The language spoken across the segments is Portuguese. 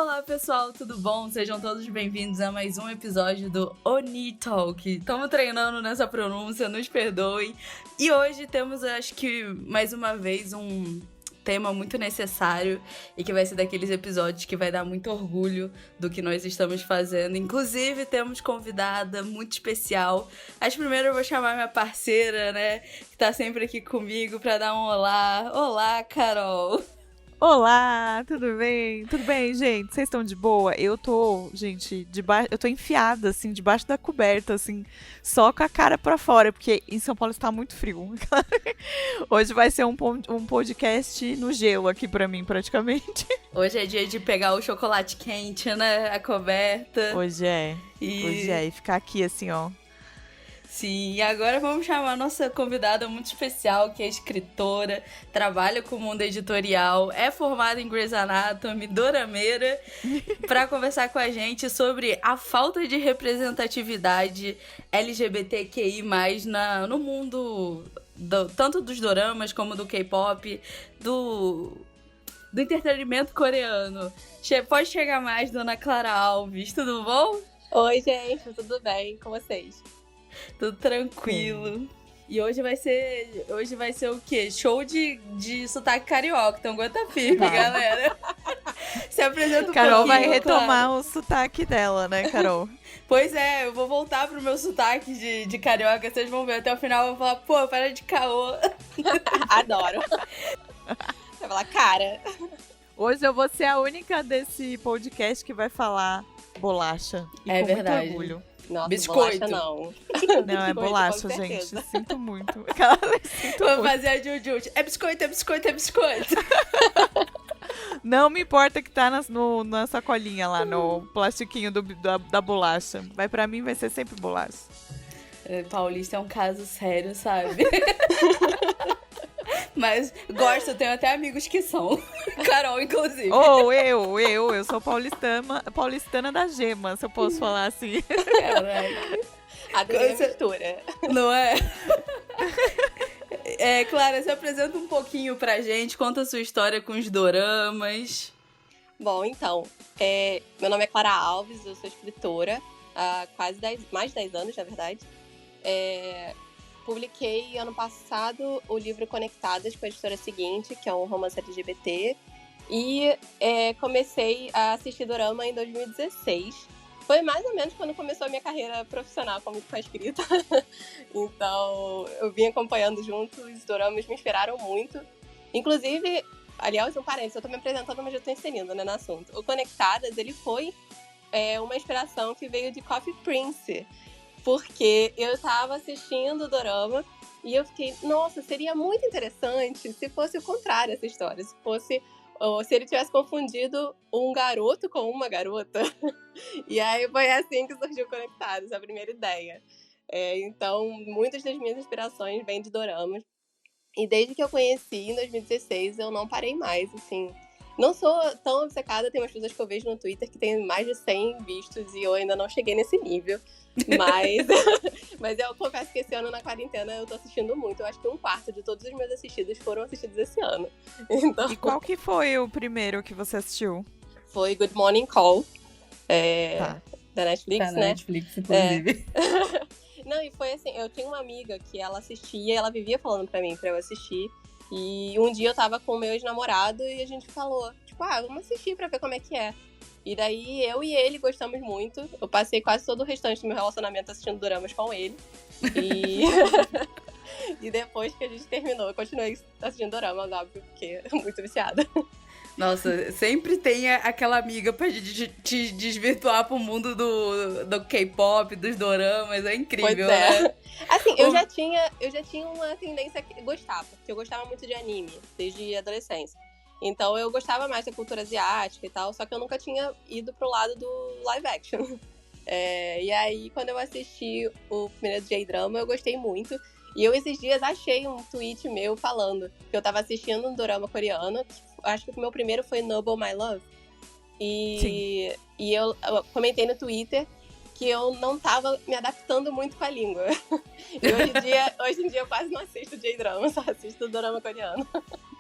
Olá pessoal, tudo bom? Sejam todos bem-vindos a mais um episódio do Oni Talk. Estamos treinando nessa pronúncia, nos perdoem. E hoje temos, acho que, mais uma vez, um tema muito necessário e que vai ser daqueles episódios que vai dar muito orgulho do que nós estamos fazendo. Inclusive, temos convidada muito especial. Mas primeiro eu vou chamar minha parceira, né, que tá sempre aqui comigo para dar um olá. Olá, Carol! Olá, tudo bem? Tudo bem, gente? Vocês estão de boa? Eu tô, gente, eu tô enfiada, assim, debaixo da coberta, assim, só com a cara pra fora, porque em São Paulo está muito frio. Hoje vai ser um podcast no gelo aqui pra mim, praticamente. Hoje é dia de pegar o chocolate quente, né? A coberta. Hoje é, e ficar aqui, assim, ó. Sim, e agora vamos chamar a nossa convidada muito especial, que é escritora, trabalha com o mundo editorial, é formada em Grey's Anatomy, dorameira, para conversar com a gente sobre a falta de representatividade LGBTQI+, no mundo, tanto dos doramas como do K-pop, do entretenimento coreano. Pode chegar mais, dona Clara Alves, tudo bom? Oi, gente, tudo bem com vocês? Tudo tranquilo. E hoje vai ser o quê? Show de sotaque carioca. Então aguenta firme, galera. Se apresenta um Carol pouquinho, vai retomar claro. o sotaque dela, né, Carol? Pois é, eu vou voltar pro meu sotaque de carioca. Vocês vão ver até o final. Eu vou falar, pô, para de caô. Adoro. Vai falar, cara. Hoje eu vou ser a única desse podcast que vai falar bolacha. E É com verdade. muito orgulho. Nossa, Biscoito. Bolacha não. Não, é bolacha, com gente. certeza. Sinto muito. Sinto Vou muito. fazer a Jujut. É biscoito, é biscoito, é biscoito. Não me importa que tá na sacolinha lá, no plastiquinho da bolacha. Pra mim vai ser sempre bolacha. Paulista é um caso sério, sabe? Mas gosto, eu tenho até amigos que são. Carol, inclusive. Ou eu sou paulistana da gema, se eu posso falar assim. Caralho. Adorei a mistura. Não é? Clara, se apresenta um pouquinho pra gente, conta a sua história com os doramas. Bom, então, meu nome é Clara Alves, eu sou escritora há quase mais de 10 anos, na verdade. Publiquei ano passado o livro Conectadas com a editora seguinte, que é um romance LGBT. E comecei a assistir dorama em 2016. Foi mais ou menos quando começou a minha carreira profissional como com a escrita. Então, eu vim acompanhando junto, os doramas me inspiraram muito. Inclusive, aliás, um parênteses, eu tô me apresentando, mas eu tô inserindo, né, no assunto. O Conectadas, ele foi uma inspiração que veio de Coffee Prince. Porque eu tava assistindo o dorama e eu fiquei, nossa, seria muito interessante se fosse o contrário essa história. Se ele tivesse confundido um garoto com uma garota. E aí foi assim que surgiu Conectados, a primeira ideia. Então, muitas das minhas inspirações vêm de doramas. E desde que eu conheci, em 2016, eu não parei mais, assim. Não sou tão obcecada, tem umas coisas que eu vejo no Twitter que tem mais de 100 vistos e eu ainda não cheguei nesse nível. Mas eu confesso que esse ano, na quarentena, eu tô assistindo muito. Eu acho que 1/4 de todos os meus assistidos foram assistidos esse ano. Então, E qual que foi o primeiro que você assistiu? foi Good Morning Call, Tá. da Netflix, Tá na né? Netflix, inclusive. Não, e foi assim, eu tinha uma amiga que ela assistia e ela vivia falando pra mim pra eu assistir. E um dia eu tava com o meu ex-namorado e a gente falou, tipo, vamos assistir pra ver como é que é. E daí eu e ele gostamos muito. Eu passei quase todo o restante do meu relacionamento assistindo doramas com ele. E, e depois que a gente terminou, eu continuei assistindo doramas, óbvio, porque muito viciada. Nossa, sempre tem aquela amiga pra te desvirtuar pro mundo do K-pop, dos doramas, é incrível, Pois é. né? Assim, eu já tinha uma tendência a gostar, porque eu gostava muito de anime, desde a adolescência. Então eu gostava mais da cultura asiática e tal, só que eu nunca tinha ido pro lado do live action. E aí, quando eu assisti o primeiro J-drama, eu gostei muito. E eu, esses dias, achei um tweet meu falando que eu tava assistindo um dorama coreano. Acho que o meu primeiro foi Noble My Love. E eu comentei no Twitter que eu não tava me adaptando muito com a língua. E hoje em dia eu quase não assisto J-drama, só assisto dorama coreano.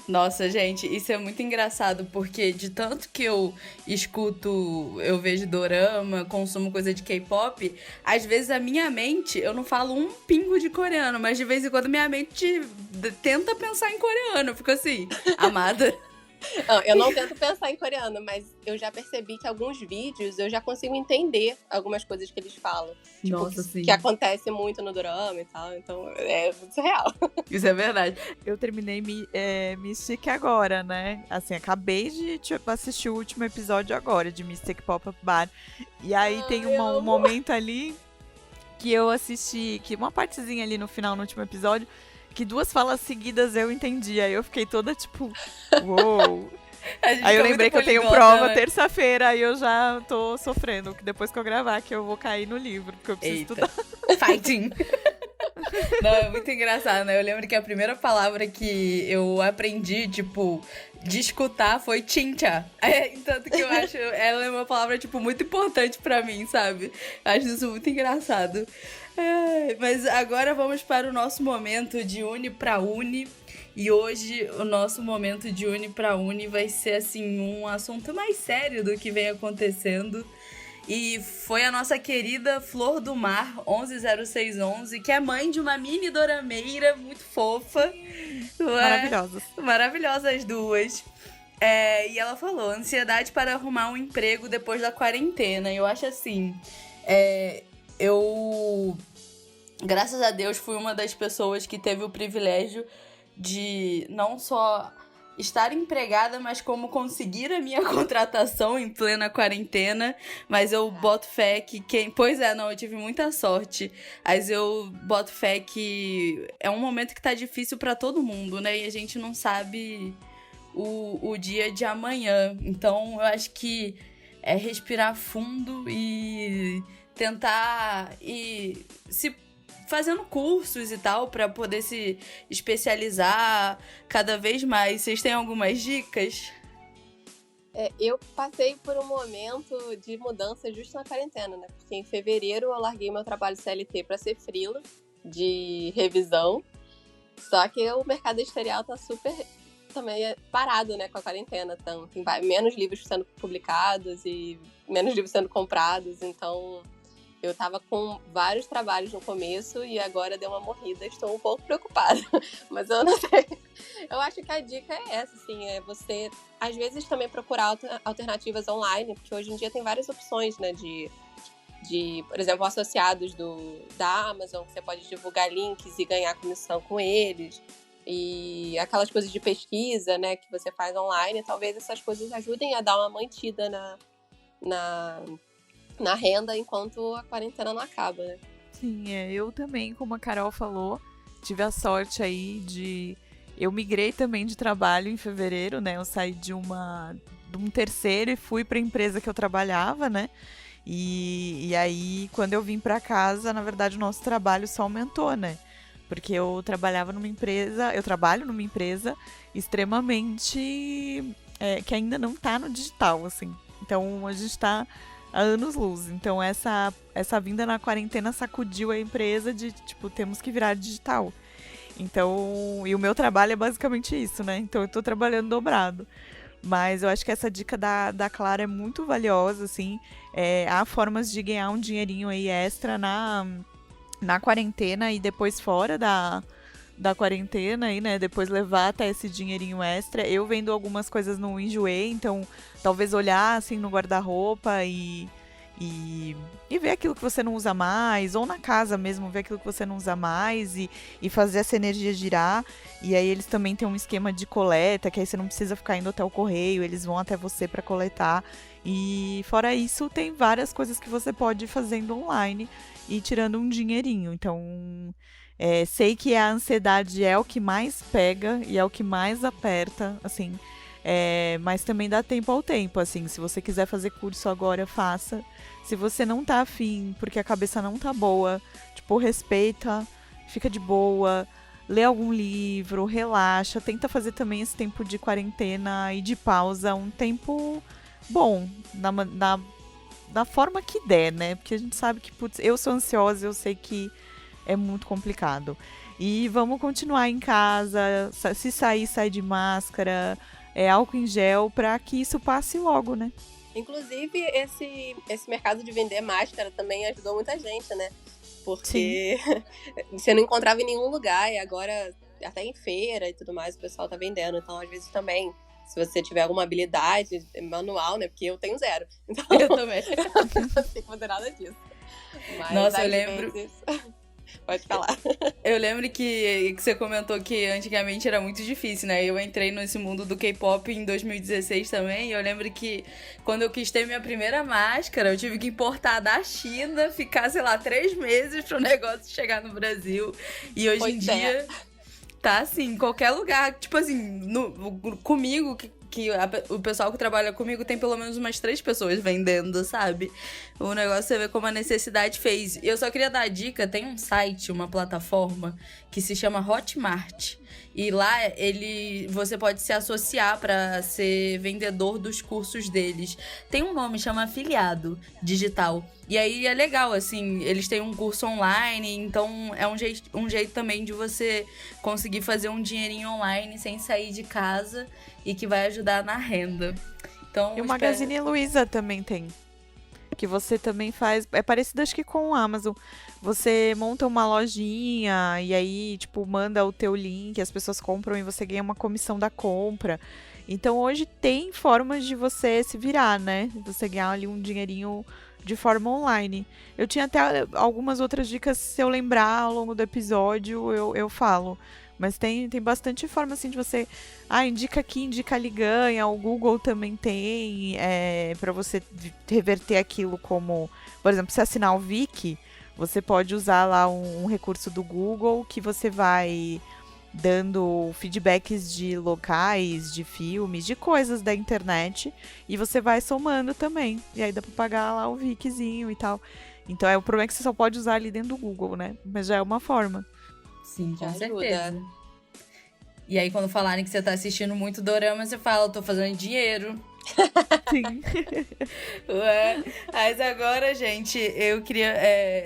Nossa, gente, isso é muito engraçado, porque de tanto que eu escuto, eu vejo dorama, consumo coisa de K-pop, às vezes a minha mente, eu não falo um pingo de coreano, mas de vez em quando minha mente tenta pensar em coreano. Eu fico assim, amada. Não, eu não tento pensar em coreano, mas eu já percebi que alguns vídeos eu já consigo entender algumas coisas que eles falam. Tipo, Nossa, sim. que acontece muito no dorama e tal, então é muito surreal. Isso é verdade. Eu terminei Mystic agora, né? Assim, acabei de assistir o último episódio agora de Mystic Pop-Up Bar. E aí tem um momento ali que eu assisti, que uma partezinha ali no final, no último episódio, que 2 falas seguidas eu entendi. Aí eu fiquei toda tipo, uou. Aí eu lembrei que eu tenho prova, né? Terça-feira, aí eu já tô sofrendo. Que depois que eu gravar, que eu vou cair no livro, porque eu preciso estudar. Fighting! Não, é muito engraçado, né? Eu lembro que a primeira palavra que eu aprendi, tipo, de escutar foi chincha. Tanto que eu acho ela é uma palavra, tipo, muito importante pra mim, sabe? Acho isso muito engraçado. Mas agora vamos para o nosso momento de Uni pra Uni. E hoje o nosso momento de Uni pra Uni vai ser, assim, um assunto mais sério do que vem acontecendo. E foi a nossa querida Flor do Mar, 110611, que é mãe de uma mini dorameira muito fofa. Maravilhosas. Maravilhosas as duas. E ela falou, ansiedade para arrumar um emprego depois da quarentena. E eu acho assim, eu, graças a Deus, fui uma das pessoas que teve o privilégio de não só estar empregada, mas como conseguir a minha contratação em plena quarentena. Mas eu boto fé que Pois é, não, eu tive muita sorte. Mas eu boto fé que é um momento que tá difícil pra todo mundo, né? E a gente não sabe o dia de amanhã. Então, eu acho que é respirar fundo e tentar ir se fazendo cursos e tal, pra poder se especializar cada vez mais. Vocês têm algumas dicas? Eu passei por um momento de mudança justo na quarentena, né? Porque em fevereiro eu larguei meu trabalho CLT pra ser freela de revisão. Só que o mercado editorial tá super também parado, né, com a quarentena. Então, tem menos livros sendo publicados e menos livros sendo comprados, então eu tava com vários trabalhos no começo e agora deu uma morrida. Estou um pouco preocupada, mas eu não sei. Eu acho que a dica é essa, assim, é você, às vezes, também procurar alternativas online, porque hoje em dia tem várias opções, né, de por exemplo, associados da Amazon, que você pode divulgar links e ganhar comissão com eles. E aquelas coisas de pesquisa, né, que você faz online, talvez essas coisas ajudem a dar uma mantida na renda enquanto a quarentena não acaba, né? Sim, eu também, como a Carol falou, tive a sorte aí eu migrei também de trabalho em fevereiro, né? Eu saí de um terceiro e fui para a empresa que eu trabalhava, né? E aí, quando eu vim para casa, na verdade, o nosso trabalho só aumentou, né? Porque eu trabalho numa empresa extremamente que ainda não tá no digital, assim. Então, a gente tá há anos-luz. Então, essa vinda na quarentena sacudiu a empresa de, tipo, temos que virar digital. Então, e o meu trabalho é basicamente isso, né? Então, eu tô trabalhando dobrado. Mas eu acho que essa dica da Clara é muito valiosa, assim. Há formas de ganhar um dinheirinho aí extra na quarentena e depois fora da quarentena aí, né? Depois levar até esse dinheirinho extra. Eu vendo algumas coisas no Enjoei, então talvez olhar assim no guarda-roupa e ver aquilo que você não usa mais, ou na casa mesmo, ver aquilo que você não usa mais e fazer essa energia girar. E aí eles também têm um esquema de coleta, que aí você não precisa ficar indo até o correio, eles vão até você para coletar. E fora isso, tem várias coisas que você pode ir fazendo online e tirando um dinheirinho. Então, sei que a ansiedade é o que mais pega e é o que mais aperta, assim. Mas também dá tempo ao tempo, assim. Se você quiser fazer curso agora, faça. Se você não tá afim, porque a cabeça não tá boa, tipo, respeita, fica de boa, lê algum livro, relaxa. Tenta fazer também esse tempo de quarentena e de pausa um tempo bom, da forma que der, né? Porque a gente sabe que, putz, eu sou ansiosa, eu sei que é muito complicado. E vamos continuar em casa, se sair, sai de máscara, álcool em gel, pra que isso passe logo, né? Inclusive, esse mercado de vender máscara também ajudou muita gente, né? Sim. Porque você não encontrava em nenhum lugar, e agora, até em feira e tudo mais, o pessoal tá vendendo. Então, às vezes também, se você tiver alguma habilidade manual, né? Porque eu tenho 0. Então, Eu também. não sei fazer nada disso. Mas, Nossa, eu às lembro. vezes... Pode falar. Eu lembro que você comentou que antigamente era muito difícil, né? Eu entrei nesse mundo do K-pop em 2016 também. E eu lembro que quando eu quis ter minha primeira máscara, eu tive que importar da China, ficar, sei lá, 3 meses pro negócio chegar no Brasil. E hoje em dia tá assim, em qualquer lugar. Tipo assim, comigo, o pessoal que trabalha comigo tem pelo menos umas 3 pessoas vendendo, sabe? O negócio você vê como a necessidade fez. Eu só queria dar a dica, tem um site, uma plataforma que se chama Hotmart. E lá você pode se associar para ser vendedor dos cursos deles. Tem um nome, chama afiliado digital. E aí é legal, assim, eles têm um curso online, então é um jeito também de você conseguir fazer um dinheirinho online sem sair de casa e que vai ajudar na renda. Então, E o Magazine Luiza também tem. Que você também faz. É parecido, acho que com o Amazon. Você monta uma lojinha e aí, tipo, manda o teu link, as pessoas compram e você ganha uma comissão da compra. Então hoje tem formas de você se virar, né? Você ganhar ali um dinheirinho de forma online. Eu tinha até algumas outras dicas, se eu lembrar ao longo do episódio, eu falo. Mas tem bastante forma, assim, de você... indica aqui, indica ali, ganha. O Google também tem, para você reverter aquilo como... Por exemplo, se assinar o Viki, você pode usar lá um recurso do Google que você vai dando feedbacks de locais, de filmes, de coisas da internet. E você vai somando também. E aí dá pra pagar lá o Vikizinho e tal. Então, o problema é que você só pode usar ali dentro do Google, né? Mas já é uma forma. Sim, com Já certeza. ajuda. E aí, quando falarem que você tá assistindo muito dorama, você fala, eu tô fazendo dinheiro. Sim. Ué. Mas agora, gente, eu queria...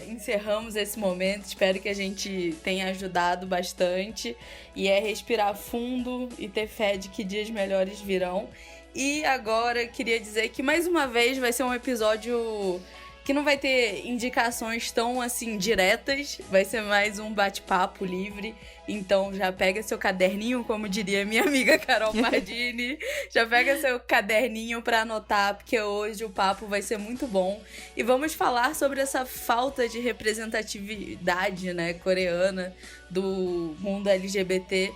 encerramos esse momento. Espero que a gente tenha ajudado bastante. E respirar fundo e ter fé de que dias melhores virão. E agora, queria dizer que, mais uma vez, vai ser um episódio... que não vai ter indicações tão, assim, diretas. Vai ser mais um bate-papo livre. Então, já pega seu caderninho, como diria minha amiga Carol Pardini. Já pega seu caderninho pra anotar, porque hoje o papo vai ser muito bom. E vamos falar sobre essa falta de representatividade, né, coreana do mundo LGBT.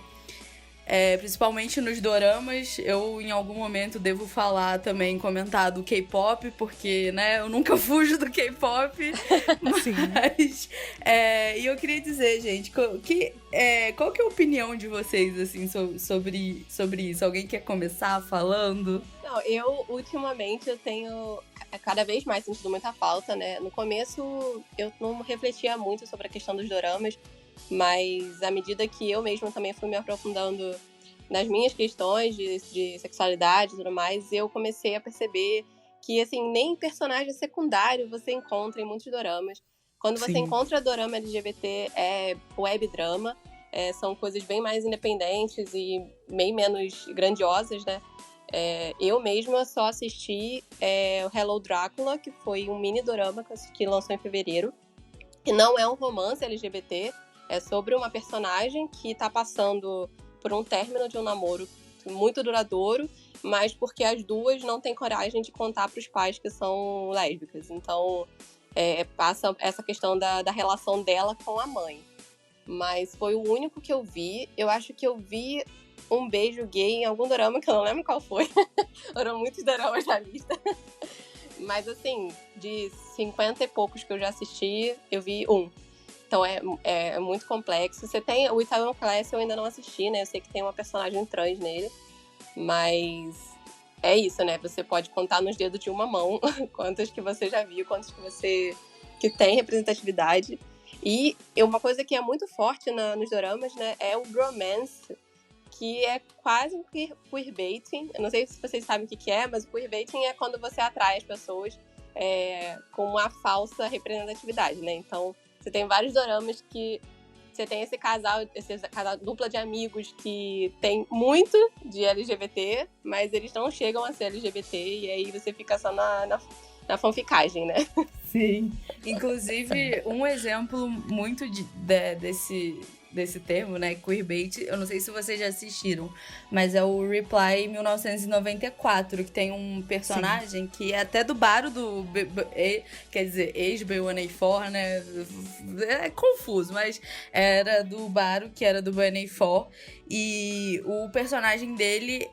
Principalmente nos doramas. Eu, em algum momento, devo falar também, comentar do K-pop, porque, né, eu nunca fujo do K-pop. Mas, e eu queria dizer, gente, qual que é a opinião de vocês, assim, sobre isso? Alguém quer começar falando? Não, eu, ultimamente, eu tenho cada vez mais sentido muita falta, né? No começo, eu não refletia muito sobre a questão dos doramas, mas à medida que eu mesma também fui me aprofundando nas minhas questões de sexualidade e tudo mais, eu comecei a perceber que, assim, nem personagem secundário você encontra em muitos doramas. Quando você encontra dorama LGBT, é web drama, são coisas bem mais independentes e bem menos grandiosas, né? Eu mesma só assisti o Hello Drácula, que foi um mini dorama que lançou em fevereiro, que não é um romance LGBT, é sobre uma personagem que tá passando por um término de um namoro muito duradouro, mas porque as duas não têm coragem de contar pros pais que são lésbicas. Então, passa essa questão da relação dela com a mãe. Mas foi o único que eu vi. Eu acho que eu vi um beijo gay em algum dorama, que eu não lembro qual foi. Foram muitos doramas na lista. Mas, assim, de 50 e poucos que eu já assisti, eu vi um. Então é muito complexo. Você tem o Itaewon Class, eu ainda não assisti, né? Eu sei que tem uma personagem trans nele. Mas é isso, né? Você pode contar nos dedos de uma mão quantos que você já viu, quantos que tem representatividade. E uma coisa que é muito forte nos doramas, né? É o bromance, que é quase um queerbaiting. Eu não sei se vocês sabem o que é, mas o queerbaiting é quando você atrai as pessoas com uma falsa representatividade, né? Então, você tem vários doramas que você tem esse casal dupla de amigos que tem muito de LGBT, mas eles não chegam a ser LGBT, e aí você fica só na fanficagem, né? Sim. Inclusive, um exemplo muito desse termo, né, queerbait, eu não sei se vocês já assistiram, mas é o Reply 1994, que tem um personagem que é até do Baro do... quer dizer, ex-B1A4, né? É confuso, mas era do Baro, que era do B1A4, e o personagem dele...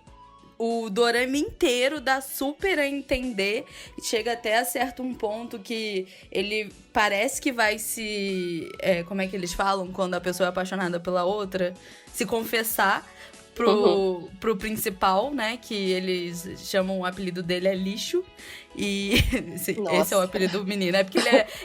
O dorama inteiro dá super a entender, chega até a certo um ponto que ele parece que vai se... como é que eles falam quando a pessoa é apaixonada pela outra? Se confessar pro principal, né? Que eles chamam, o apelido dele é Lixo. E esse é o apelido do menino. É porque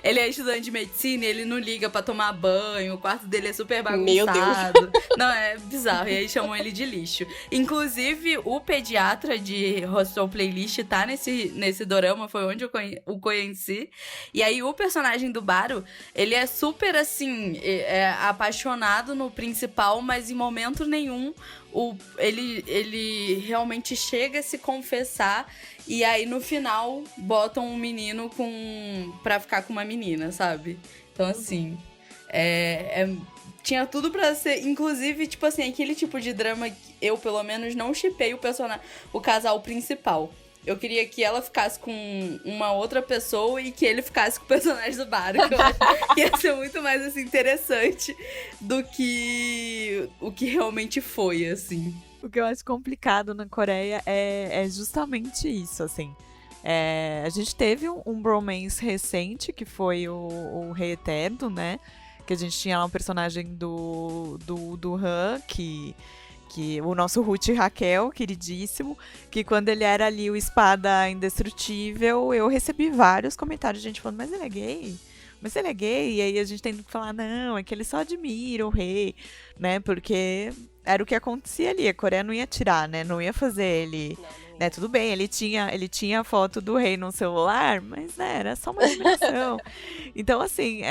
ele é estudante de medicina e ele não liga pra tomar banho. O quarto dele é super bagunçado. Meu Deus. Não, é bizarro. E aí chamam ele de Lixo. Inclusive, o pediatra de Hostel Playlist tá nesse dorama. Foi onde eu o conheci. E aí, o personagem do Baro, ele é super, assim, apaixonado no principal, mas em momento nenhum ele realmente chega a se confessar. E aí, no final, botam um menino pra ficar com uma menina, sabe? Então, assim, tinha tudo pra ser... Inclusive, tipo assim, aquele tipo de drama que eu, pelo menos, não shippei o casal principal. Eu queria que ela ficasse com uma outra pessoa e que ele ficasse com o personagem do Baro. Que eu acho que ia ser muito mais, assim, interessante do que o que realmente foi, assim. O que eu acho complicado na Coreia é justamente isso, assim. A gente teve um bromance recente, que foi o Rei Eterno, né? Que a gente tinha lá um personagem do Han, que o nosso Ruth Raquel, queridíssimo, que quando ele era ali o espada indestrutível, eu recebi vários comentários de gente falando, mas ele é gay? Mas ele é gay? E aí a gente tem que falar, não, é que ele só admira o rei, né? Porque era o que acontecia ali, a Coreia não ia tirar, né? Não ia fazer ele... Né, tudo bem, ele tinha a foto do rei no celular, mas né, era só uma admiração. Então, assim,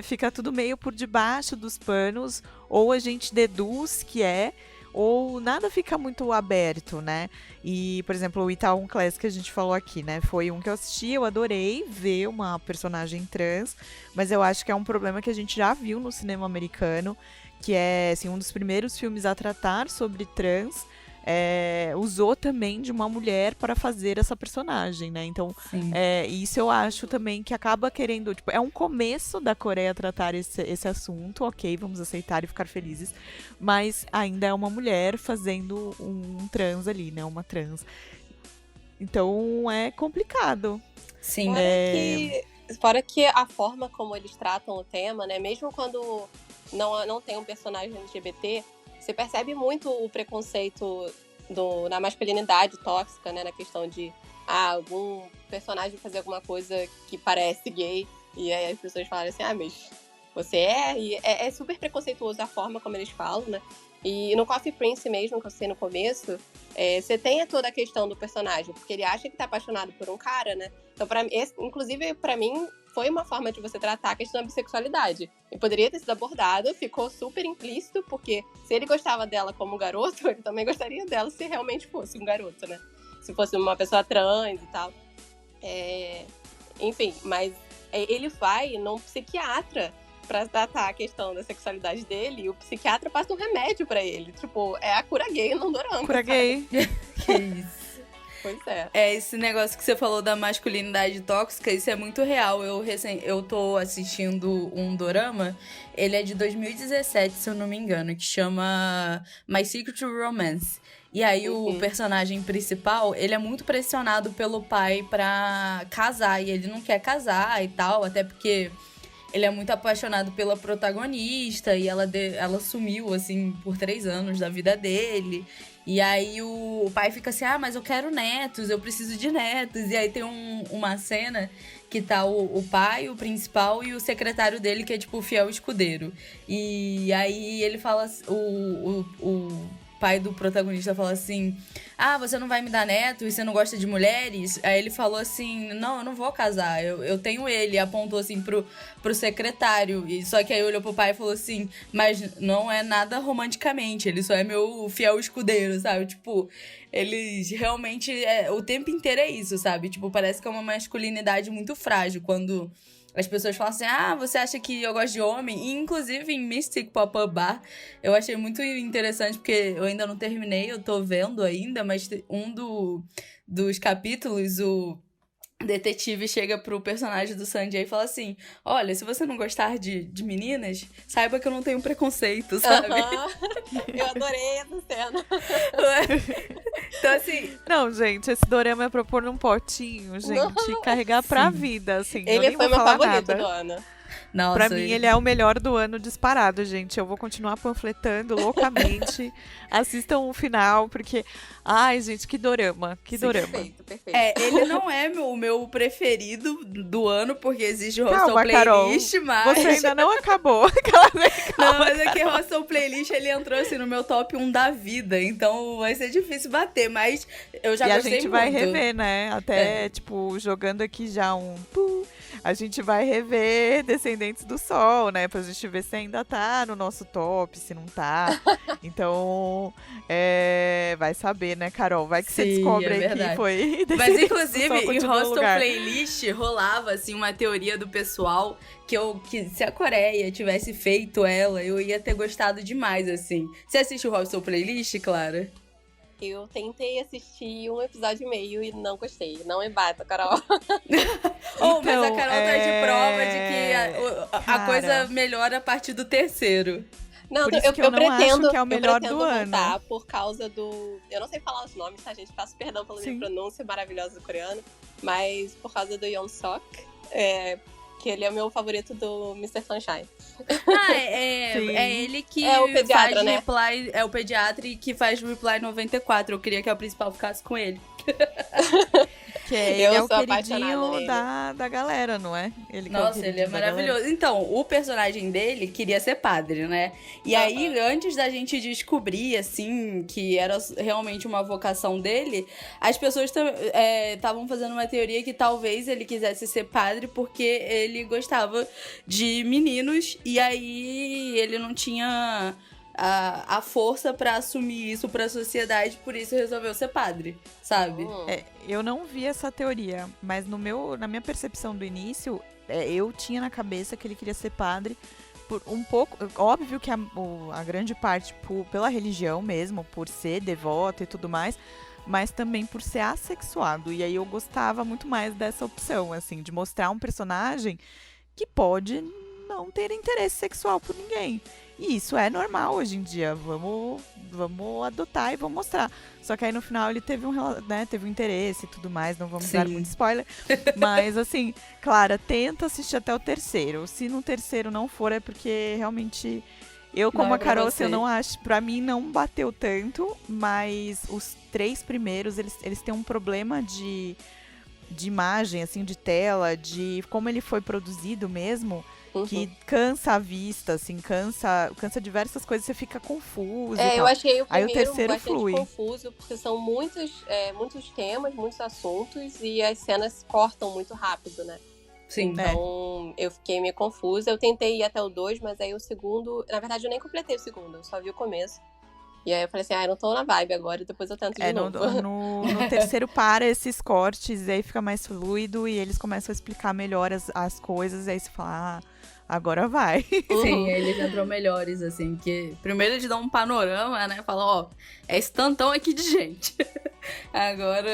fica tudo meio por debaixo dos panos, ou a gente deduz que ou nada fica muito aberto, né? E, por exemplo, o Itaewon Class que a gente falou aqui, né? Foi um que eu assisti, eu adorei ver uma personagem trans, mas eu acho que é um problema que a gente já viu no cinema americano, que é, assim, um dos primeiros filmes a tratar sobre trans, usou também de uma mulher para fazer essa personagem, né? Então, isso eu acho também que acaba querendo... Tipo, é um começo da Coreia tratar esse assunto, ok, vamos aceitar e ficar felizes, mas ainda é uma mulher fazendo um trans ali, né? Uma trans. Então, é complicado. Sim. Fora que a forma como eles tratam o tema, né? Mesmo quando não tem um personagem LGBT... Você percebe muito o preconceito na masculinidade tóxica, né? Na questão de algum personagem fazer alguma coisa que parece gay. E aí as pessoas falam assim, mas você é? E é super preconceituoso a forma como eles falam, né? E no Coffee Prince mesmo, que eu sei no começo, você tem toda a questão do personagem, porque ele acha que tá apaixonado por um cara, né? Então, inclusive, pra mim, foi uma forma de você tratar a questão da bissexualidade. E poderia ter sido abordado, ficou super implícito, porque se ele gostava dela como garoto, ele também gostaria dela se realmente fosse um garoto, né? Se fosse uma pessoa trans e tal. Enfim, mas ele vai num psiquiatra pra tratar a questão da sexualidade dele, e o psiquiatra passa um remédio pra ele. Tipo, é a cura gay no dorama. Cura gay. Que isso. Pois é. Esse negócio que você falou da masculinidade tóxica, isso é muito real. Eu tô assistindo um dorama, ele é de 2017, se eu não me engano, que chama My Secret Romance. E aí o personagem principal, ele é muito pressionado pelo pai pra casar, e ele não quer casar e tal, até porque ele é muito apaixonado pela protagonista, e ela sumiu, assim, por 3 anos da vida dele. E aí o pai fica assim, mas eu quero netos, eu preciso de netos. E aí tem uma cena que tá o pai, o principal e o secretário dele, que é tipo o fiel escudeiro. E aí ele fala, pai do protagonista fala assim: ah, você não vai me dar neto e você não gosta de mulheres? Aí ele falou assim: não, eu não vou casar, eu tenho ele. E apontou assim pro secretário. E só que aí olhou pro pai e falou assim: mas não é nada romanticamente, ele só é meu fiel escudeiro, sabe? Tipo, eles realmente, o tempo inteiro é isso, sabe? Tipo, parece que é uma masculinidade muito frágil quando as pessoas falam assim: ah, você acha que eu gosto de homem? E, inclusive, em Mystic Pop-Up Bar, eu achei muito interessante, porque eu ainda não terminei, eu tô vendo ainda, mas dos capítulos, o detetive chega pro personagem do Sanjay e fala assim: olha, se você não gostar de meninas, saiba que eu não tenho preconceito, sabe? Eu adorei essa cena. Então, assim... Não, gente, esse dorama é pra pôr num potinho, gente, e carregar pra vida, assim. Eu Ele nem foi vou meu falar favorito nada. do ano. Nossa, Pra mim, ele é o melhor do ano disparado, gente. Eu vou continuar panfletando loucamente. Assistam o final, porque... Ai, gente, que dorama, que dorama. Perfeito. Ele não é o meu preferido do ano, porque existe o Hostel Calma, Playlist, Carol, mas... você ainda não acabou. Não, mas é que o Hostel Playlist, ele entrou assim no meu top 1 da vida, então vai ser difícil bater, mas eu já E a gostei gente muito. vai rever, né? Até, tipo, jogando aqui já a gente vai rever Descendentes do Sol, né? Pra gente ver se ainda tá no nosso top, se não tá. Então, vai saber, né, Carol? Vai que você Sim, descobre é aí que verdade. foi Mas, Descendentes do inclusive, Sol em continua no Hostel lugar. Playlist rolava, assim, uma teoria do pessoal que se a Coreia tivesse feito ela, eu ia ter gostado demais, assim. Você assiste o Hostel Playlist, Clara? Eu tentei assistir um episódio e meio e não gostei. Não me bata, Carol. Mas a Carol tá de prova de que a Cara, coisa melhora a partir do terceiro. Não, Por isso que eu não acho que é o melhor do ano. voltar por causa do... Eu não sei falar os nomes, tá, gente? Peço perdão pela Sim. minha pronúncia maravilhosa do coreano. Mas por causa do Yeon Sok, que ele é o meu favorito do Mr. Sunshine. Ah, Sim. é ele que É o pediatra, faz né? Reply, é o pediatra e que faz Reply 94. Eu queria que a principal ficasse com ele. Que ele Eu é o sou apaixonada queridinho nele. da galera, não é? Ele que é o Nossa, ele é queridinho da galera. maravilhoso. Então, o personagem dele queria ser padre, né? E aí, antes da gente descobrir, assim, que era realmente uma vocação dele, as pessoas estavam fazendo uma teoria que talvez ele quisesse ser padre porque ele gostava de meninos e aí ele não tinha a força pra assumir isso pra sociedade, por isso resolveu ser padre, sabe? Eu não vi essa teoria, mas na minha percepção do início, eu tinha na cabeça que ele queria ser padre por um pouco, óbvio que a grande parte pela religião mesmo, por ser devoto e tudo mais, mas também por ser assexuado. E aí eu gostava muito mais dessa opção, assim, de mostrar um personagem que pode não ter interesse sexual por ninguém. E isso é normal hoje em dia. Vamos adotar e vamos mostrar. Só que aí no final ele teve um interesse e tudo mais. Não vamos dar muito spoiler. Mas assim, Clara, tenta assistir até o terceiro. Se no terceiro não for, é porque realmente... Eu, como a Carol, eu não acho... Pra mim não bateu tanto. Mas os 3 primeiros, eles têm um problema de imagem, assim, de tela, de como ele foi produzido mesmo... Que cansa a vista, assim, cansa diversas coisas, você fica confuso. Eu achei o aí o primeiro terceiro bastante flui. confuso, porque são muitos temas, muitos assuntos, e as cenas cortam muito rápido, né? Sim. Então, eu fiquei meio confusa. Eu tentei ir até o 2, mas aí o segundo... Na verdade, eu nem completei o segundo, eu só vi o começo. E aí eu falei assim, eu não tô na vibe agora, depois eu tento de novo. No terceiro para esses cortes, e aí fica mais fluido, e eles começam a explicar melhor as coisas, e aí você fala, agora vai. Sim, eles entram melhores, assim, que primeiro eles dão um panorama, né, falam, é esse tantão aqui de gente. Agora,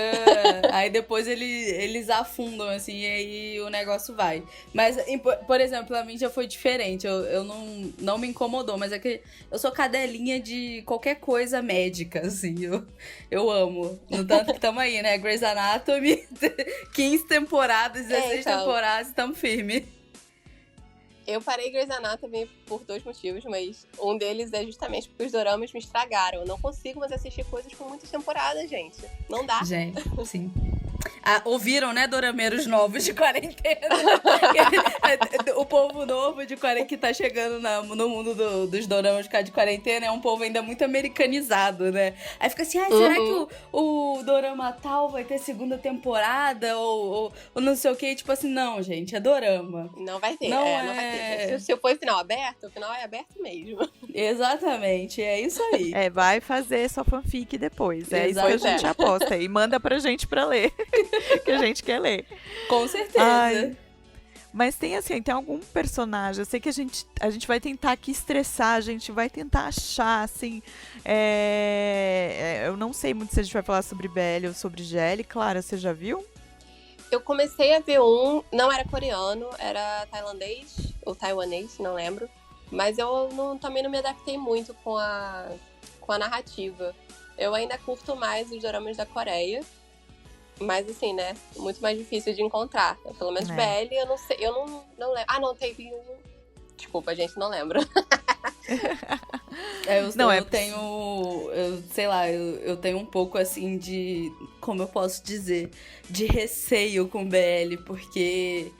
aí depois eles afundam, assim, e aí o negócio vai. Mas, por exemplo, a mim já foi diferente, eu não me incomodou, mas é que eu sou cadelinha de qualquer coisa médica, assim, eu amo. No tanto que tamo aí, né, Grey's Anatomy, 15 temporadas, 16 temporadas, tamo firme. Eu parei Grey's Anatomy por 2 motivos, mas um deles é justamente porque os doramas me estragaram. Eu não consigo mais assistir coisas com muitas temporadas, gente. Não dá. Gente, sim. ouviram, né, dorameiros novos de quarentena? O povo novo de quarentena que tá chegando no mundo dos doramas de quarentena é um povo ainda muito americanizado, né? Aí fica assim, será que o dorama tal vai ter segunda temporada? Ou não sei o quê? Tipo assim, não, gente, é dorama. Não vai ter, não vai ter. Se for final aberto, o final é aberto mesmo. Exatamente, é isso aí. Vai fazer sua fanfic depois. É isso que a gente aposta. E manda pra gente pra ler. Que a gente quer ler. Com certeza. Mas tem algum personagem, eu sei que a gente vai tentar aqui estressar, a gente vai tentar achar, assim, eu não sei muito se a gente vai falar sobre BL ou sobre GL. Clara, você já viu? Eu comecei a ver não era coreano, era tailandês ou taiwanês, não lembro. Mas eu também não me adaptei muito com a narrativa. Eu ainda curto mais os doramas da Coreia. Mas assim, né? Muito mais difícil de encontrar. Pelo menos BL, eu não sei. Eu não lembro. Ah, não, teve um. Desculpa, gente, não lembro. Eu tenho um pouco assim de. Como eu posso dizer? De receio com BL, porque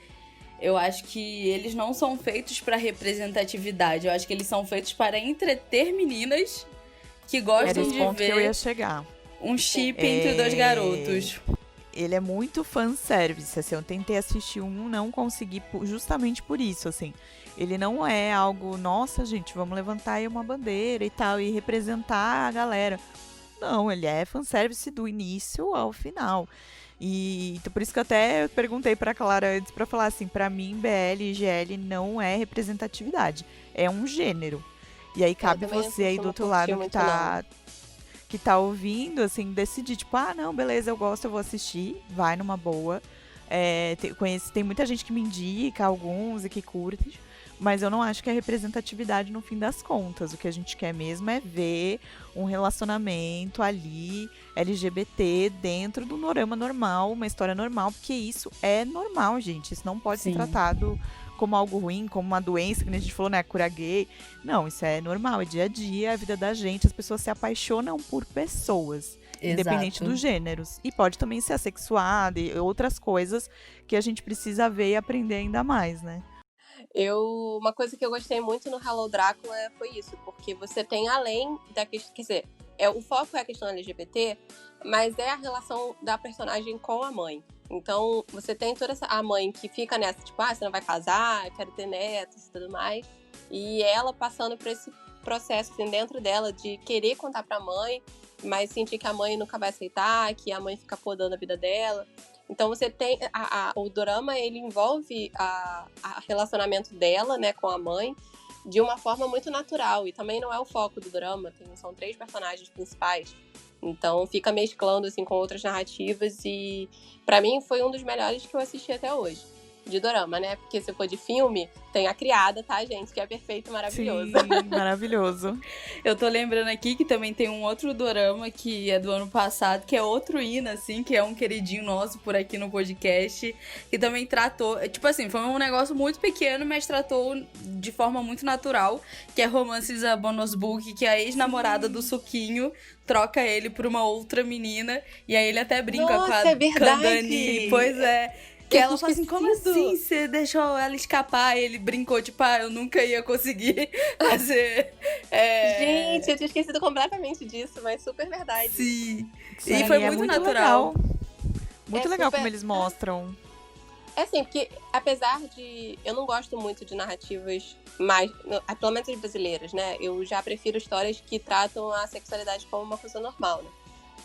eu acho que eles não são feitos pra representatividade. Eu acho que eles são feitos para entreter meninas que gostam de ponto ver que eu ia chegar. Um chip entre dois garotos. Ele é muito fanservice, assim, eu tentei assistir não consegui justamente por isso, assim. Ele não é algo, nossa, gente, vamos levantar aí uma bandeira e tal, e representar a galera. Não, ele é fanservice do início ao final. E então, por isso que eu até perguntei pra Clara antes pra falar assim, pra mim, BL e GL não é representatividade, é um gênero. E aí cabe você aí do outro lado que tá ouvindo, assim, decidir, tipo, não, beleza, eu gosto, eu vou assistir, vai numa boa. Tem muita gente que me indica alguns e que curte, mas eu não acho que é representatividade no fim das contas. O que a gente quer mesmo é ver um relacionamento ali, LGBT, dentro do dorama normal, uma história normal, porque isso é normal, gente. Isso não pode ser tratado como algo ruim, como uma doença, que a gente falou, né, cura gay. Não, isso é normal, é dia a dia, é a vida da gente. As pessoas se apaixonam por pessoas, independente dos gêneros. E pode também ser assexuada e outras coisas que a gente precisa ver e aprender ainda mais, né? Uma coisa que eu gostei muito no Hello Drácula foi isso, porque você tem além da questão, quer dizer, o foco é a questão LGBT, mas é a relação da personagem com a mãe. Então, você tem toda a mãe que fica nessa, tipo, você não vai casar, eu quero ter netos e tudo mais. E ela passando por esse processo, assim, dentro dela, de querer contar pra mãe, mas sentir que a mãe nunca vai aceitar, que a mãe fica podando a vida dela. Então, você tem... o dorama, ele envolve a relacionamento dela, né, com a mãe, de uma forma muito natural. E também não é o foco do dorama, são 3 personagens principais. Então, fica mesclando, assim, com outras narrativas e, pra mim, foi um dos melhores que eu assisti até hoje. De dorama, né? Porque se for de filme, tem A Criada, tá, gente? Que é perfeito e maravilhoso. Sim, maravilhoso. Eu tô lembrando aqui que também tem um outro dorama que é do ano passado, que é outro Ina, assim, que é um queridinho nosso por aqui no podcast, que também tratou... Tipo assim, foi um negócio muito pequeno, mas tratou de forma muito natural, que é Romances a Bonus Book, que é a ex-namorada do Suquinho troca ele por uma outra menina, e aí ele até brinca com a Dani. Pois é. Que ela fala assim, como assim você deixou ela escapar? E ele brincou, tipo, eu nunca ia conseguir fazer... Gente, eu tinha esquecido completamente disso, mas super verdade. Sim. E foi muito natural. Muito legal como eles mostram. É assim, porque apesar de... Eu não gosto muito de narrativas mais... Pelo menos as brasileiras, né? Eu já prefiro histórias que tratam a sexualidade como uma coisa normal, né?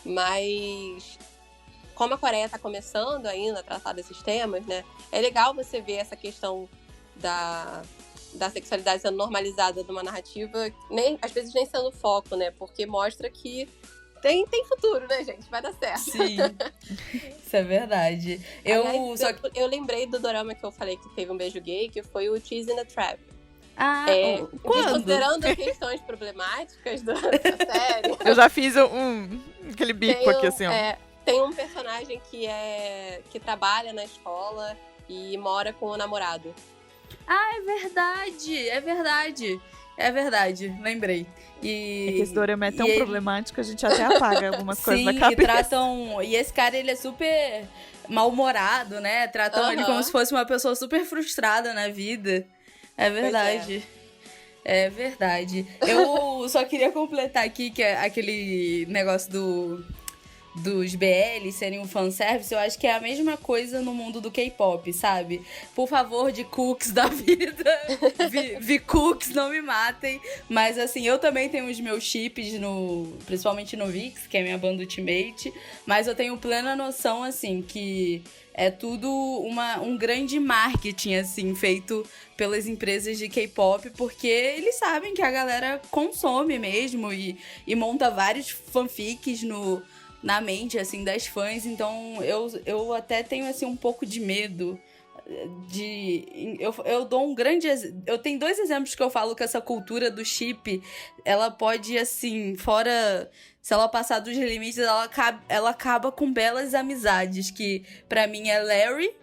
Mas... Como a Coreia está começando ainda a tratar desses temas, né? É legal você ver essa questão da sexualidade sendo normalizada numa narrativa, às vezes nem sendo foco, né? Porque mostra que tem futuro, né, gente? Vai dar certo. Sim, isso é verdade. Eu lembrei do dorama que eu falei que teve um beijo gay, que foi o Tease in the Trap. Considerando questões problemáticas da série. Eu já fiz aquele bico aqui, assim, ó. Tem um personagem que trabalha na escola e mora com o namorado. É verdade. É verdade, lembrei. É que esse dorama é tão ele- problemático que a gente até apaga algumas coisas Sim, na cabeça. e tratam. E esse cara, ele é super mal-humorado, né? Tratam ele como se fosse uma pessoa super frustrada na vida. É verdade. É verdade. Eu só queria completar aqui que é aquele negócio dos BL serem um fanservice, eu acho que é a mesma coisa no mundo do K-pop, sabe? Por favor, de cooks da vida, V-cooks, não me matem. Mas assim, eu também tenho os meus chips, principalmente no VIX, que é minha banda ultimate. Mas eu tenho plena noção, assim, que é tudo um grande marketing, assim, feito pelas empresas de K-pop, porque eles sabem que a galera consome mesmo e monta vários fanfics na mente, assim, das fãs. Então, eu até tenho, assim, um pouco de medo eu dou um grande... Eu tenho 2 exemplos que eu falo que essa cultura do chip, ela pode, assim, fora... Se ela passar dos limites, ela acaba com belas amizades, que pra mim é Larry,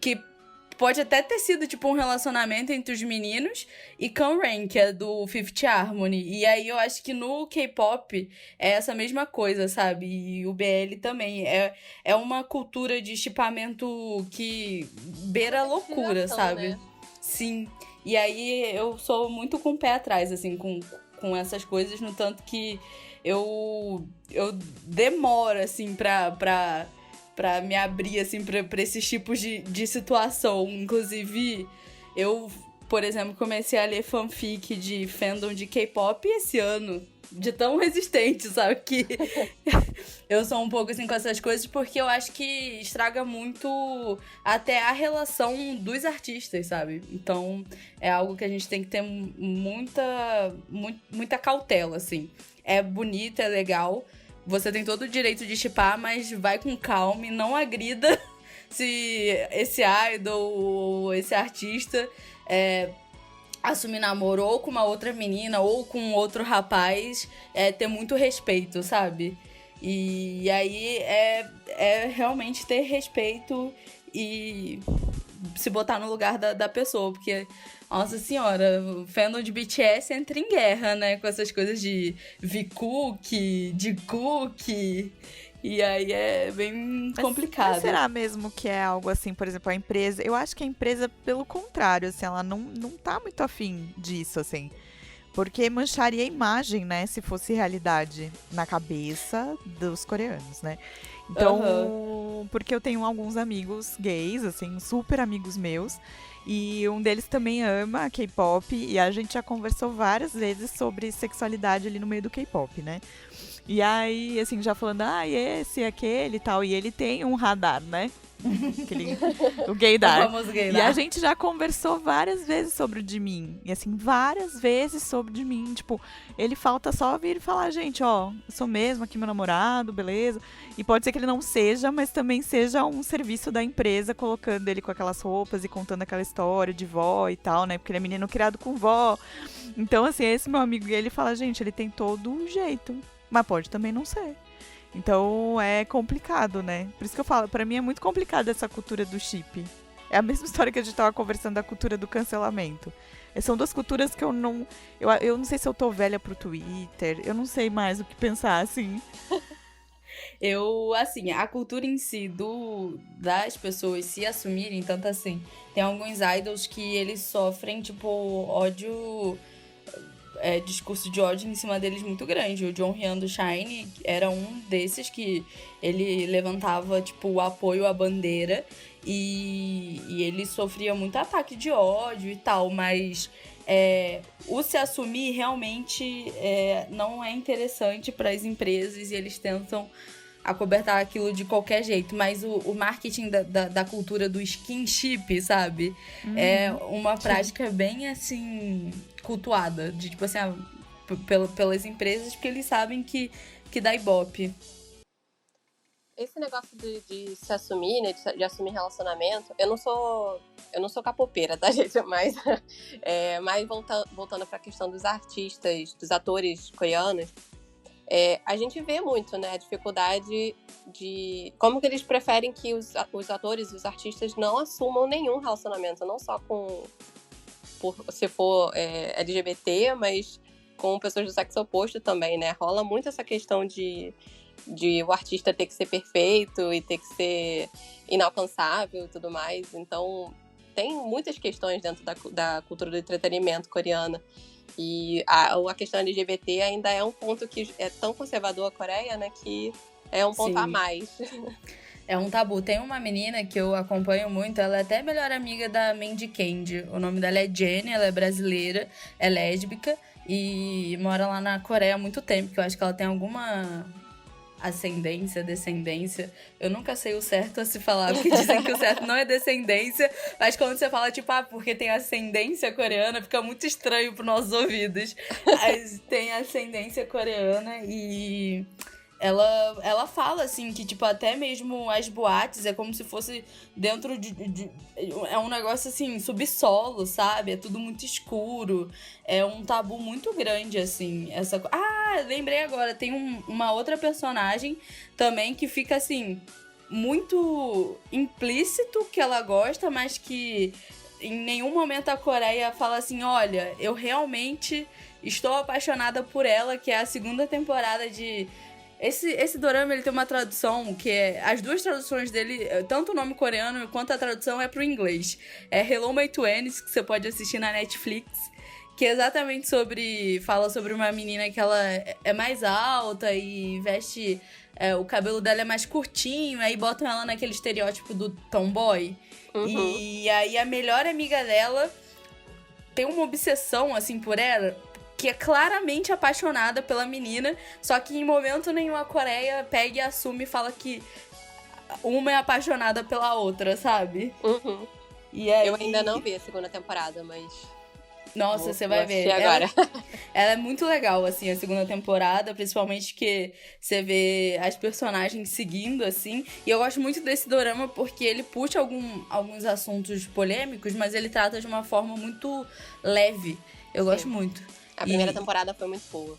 que pode até ter sido, tipo, um relacionamento entre os meninos, e Kanran, que é do Fifth Harmony. E aí eu acho que no K-pop é essa mesma coisa, sabe? E o BL também. É uma cultura de shippamento que beira a loucura, sabe? Né? Sim. E aí eu sou muito com o pé atrás, assim, com essas coisas, no tanto que eu demoro, assim, pra me abrir, assim, pra esses tipos de situação. Inclusive, eu, por exemplo, comecei a ler fanfic de fandom de K-pop esse ano. De tão resistente, sabe? Que eu sou um pouco assim com essas coisas, porque eu acho que estraga muito até a relação dos artistas, sabe? Então, é algo que a gente tem que ter muita cautela, assim. É bonito, é legal. Você tem todo o direito de shippar, mas vai com calma e não agrida se esse idol ou esse artista assumir namoro ou com uma outra menina ou com outro rapaz, ter muito respeito, sabe? E aí é realmente ter respeito e se botar no lugar da pessoa, porque, nossa senhora, o fandom de BTS entra em guerra, né? Com essas coisas de V-Cook, de Cook, e aí é bem complicado. Mas será mesmo que é algo assim, por exemplo, a empresa... Eu acho que a empresa, pelo contrário, assim, ela não tá muito afim disso, assim. Porque mancharia a imagem, né? Se fosse realidade na cabeça dos coreanos, né? Então, porque eu tenho alguns amigos gays, assim, super amigos meus. E um deles também ama K-pop. E a gente já conversou várias vezes sobre sexualidade ali no meio do K-pop, né? E aí, assim, já falando, esse, aquele e tal. E ele tem um radar, né? O gaydar. O famoso gaydar. E a gente já conversou várias vezes sobre o Jimin. E assim, várias vezes sobre o Jimin. Tipo, ele falta só vir e falar, gente, ó, eu sou mesmo aqui meu namorado, beleza. E pode ser que ele não seja, mas também seja um serviço da empresa, colocando ele com aquelas roupas e contando aquela história de vó e tal, né? Porque ele é menino criado com vó. Então, assim, esse meu amigo, ele fala, gente, ele tem todo um jeito. Mas pode também não ser. Então é complicado, né? Por isso que eu falo, pra mim é muito complicado essa cultura do chip. É a mesma história que a gente tava conversando da cultura do cancelamento. São 2 culturas que eu não... Eu não sei se eu tô velha pro Twitter, eu não sei mais o que pensar, assim. Assim, a cultura em si das pessoas se assumirem, tanto assim, tem alguns idols que eles sofrem, tipo, ódio... discurso de ódio em cima deles muito grande. O Jonghyun do SHINee era um desses que ele levantava, tipo, o apoio à bandeira e ele sofria muito ataque de ódio e tal, mas o se assumir realmente não é interessante para as empresas e eles tentam acobertar aquilo de qualquer jeito, mas o marketing da cultura do skinship, sabe? É uma prática bem, assim, cultuada, de tipo assim, pelas empresas, porque eles sabem que dá ibope. Esse negócio de se assumir, né, de assumir relacionamento, eu não sou capoeira, tá, gente? Mas voltando pra questão dos artistas, dos atores coreanos, a gente vê muito, né, a dificuldade de... Como que eles preferem que os atores e os artistas não assumam nenhum relacionamento, não só com se for LGBT, mas com pessoas do sexo oposto também, né? Rola muito essa questão de o artista ter que ser perfeito e ter que ser inalcançável e tudo mais. Então, tem muitas questões dentro da cultura do entretenimento coreana. E a questão LGBT ainda é um ponto que é tão conservador a Coreia, né? Que é um ponto a mais. É um tabu. Tem uma menina que eu acompanho muito, ela é até melhor amiga da Mandy Candy. O nome dela é Jenny, ela é brasileira, é lésbica e mora lá na Coreia há muito tempo, que eu acho que ela tem alguma ascendência, descendência. Eu nunca sei o certo a se falar, porque dizem que o certo não é descendência, mas quando você fala, tipo, porque tem ascendência coreana, fica muito estranho pros nossos ouvidos. Mas tem ascendência coreana e ela fala, assim, que, tipo, até mesmo as boates é como se fosse dentro é um negócio, assim, subsolo, sabe? É tudo muito escuro. É um tabu muito grande, assim. Lembrei agora. Tem uma outra personagem também que fica, assim, muito implícito que ela gosta, mas que em nenhum momento a Coreia fala assim, olha, eu realmente estou apaixonada por ela, que é a segunda temporada de... Esse dorama, ele tem uma tradução que é... As duas traduções dele, tanto o nome coreano quanto a tradução é pro inglês. É Hello My Twenties, que você pode assistir na Netflix, que é exatamente fala sobre uma menina que ela é mais alta e veste... o cabelo dela é mais curtinho, aí botam ela naquele estereótipo do tomboy. Uhum. E aí a melhor amiga dela tem uma obsessão, assim, por ela... que é claramente apaixonada pela menina, só que em momento nenhum a Coreia pega e assume e fala que uma é apaixonada pela outra, sabe? Uhum. E aí... Eu ainda não vi a segunda temporada, mas... Nossa, você vai ver. Agora. Ela é muito legal, assim, a segunda temporada, principalmente que você vê as personagens seguindo, assim. E eu gosto muito desse dorama porque ele puxa alguns assuntos polêmicos, mas ele trata de uma forma muito leve. Eu gosto muito. A primeira temporada foi muito boa.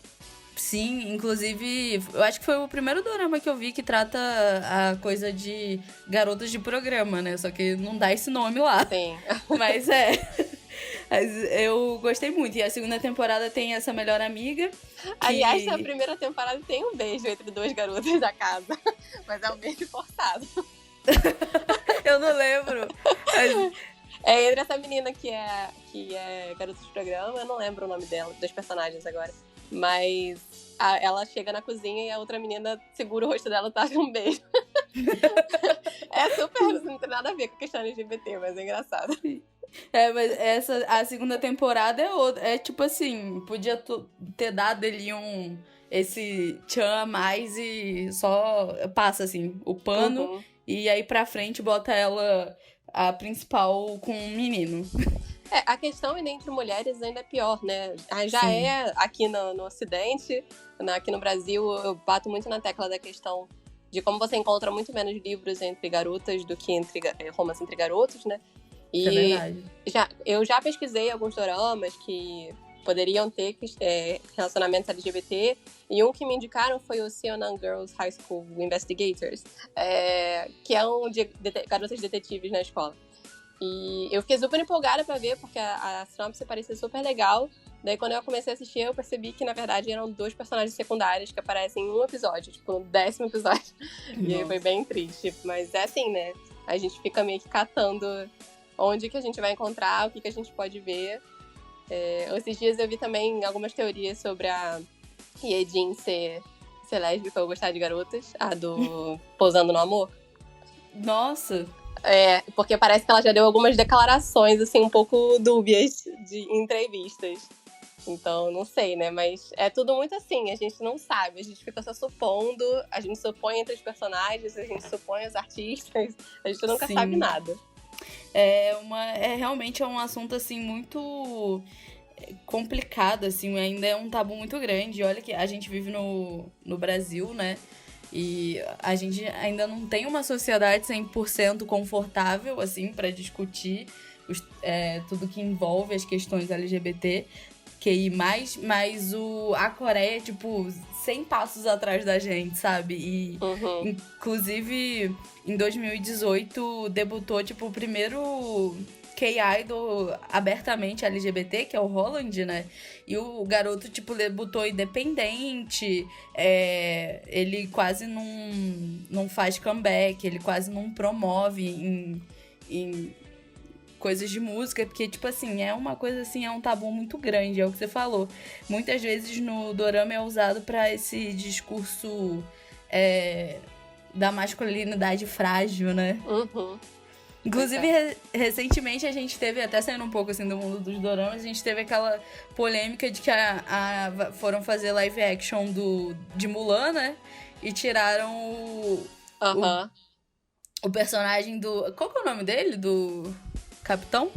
Sim, inclusive, eu acho que foi o primeiro dorama que eu vi que trata a coisa de garotas de programa, né? Só que não dá esse nome lá. Sim. Mas Mas eu gostei muito. E a segunda temporada tem essa melhor amiga. Aliás, na primeira temporada tem um beijo entre duas garotas da casa. Mas é um beijo forçado. Eu não lembro. Mas... É entre essa menina que é garota de programa, eu não lembro o nome dela, dos personagens agora. Mas ela chega na cozinha e a outra menina segura o rosto dela e tá com um beijo. É super, não tem nada a ver com a questão LGBT, mas é engraçado. Mas a segunda temporada é outra. É tipo assim, podia ter dado ele esse tchan a mais e só passa assim, o pano. Uhum. E aí pra frente bota ela, a principal, com um menino. A questão entre mulheres ainda é pior, né? Já Sim. é aqui no Ocidente, aqui no Brasil, eu bato muito na tecla da questão de como você encontra muito menos livros entre garotas do que romance entre garotos, né? E é verdade. Eu já pesquisei alguns doramas que poderiam ter relacionamentos LGBT, e um que me indicaram foi o Seonan Girls High School Investigators, que é um de garotas detetives na escola. E eu fiquei super empolgada pra ver, porque a sinopse parecia super legal. Daí, quando eu comecei a assistir, eu percebi que, na verdade, eram dois personagens secundários que aparecem em um episódio, tipo, no 10º episódio. Nossa. E aí foi bem triste. Mas é assim, né? A gente fica meio que catando onde que a gente vai encontrar, o que a gente pode ver. Esses dias eu vi também algumas teorias sobre a Yejin ser lésbica ou gostar de garotas. A do Pousando no Amor. Nossa! Porque parece que ela já deu algumas declarações, assim, um pouco dúbias em entrevistas. Então, não sei, né? Mas é tudo muito assim, a gente não sabe. A gente fica só supondo, a gente supõe entre os personagens, a gente supõe os artistas, a gente nunca sabe nada. Realmente é um assunto, assim, muito complicado, assim, ainda é um tabu muito grande. Olha que a gente vive no Brasil, né? E a gente ainda não tem uma sociedade 100% confortável, assim, para discutir tudo que envolve as questões LGBT. Mas a Coreia é, tipo, 100 passos atrás da gente, sabe? E, inclusive, em 2018, debutou, tipo, o primeiro K-idol abertamente LGBT, que é o Holland, né? E o garoto, tipo, debutou independente, ele quase não faz comeback, ele quase não promove em coisas de música, porque, tipo assim, é uma coisa assim, é um tabu muito grande, é o que você falou. Muitas vezes no dorama é usado pra esse discurso da masculinidade frágil, né? Uhum. Inclusive, recentemente a gente teve, até saindo um pouco assim do mundo dos doramas, a gente teve aquela polêmica de que foram fazer live action de Mulan, né? E tiraram o personagem do... Qual que é o nome dele? Do Capitão?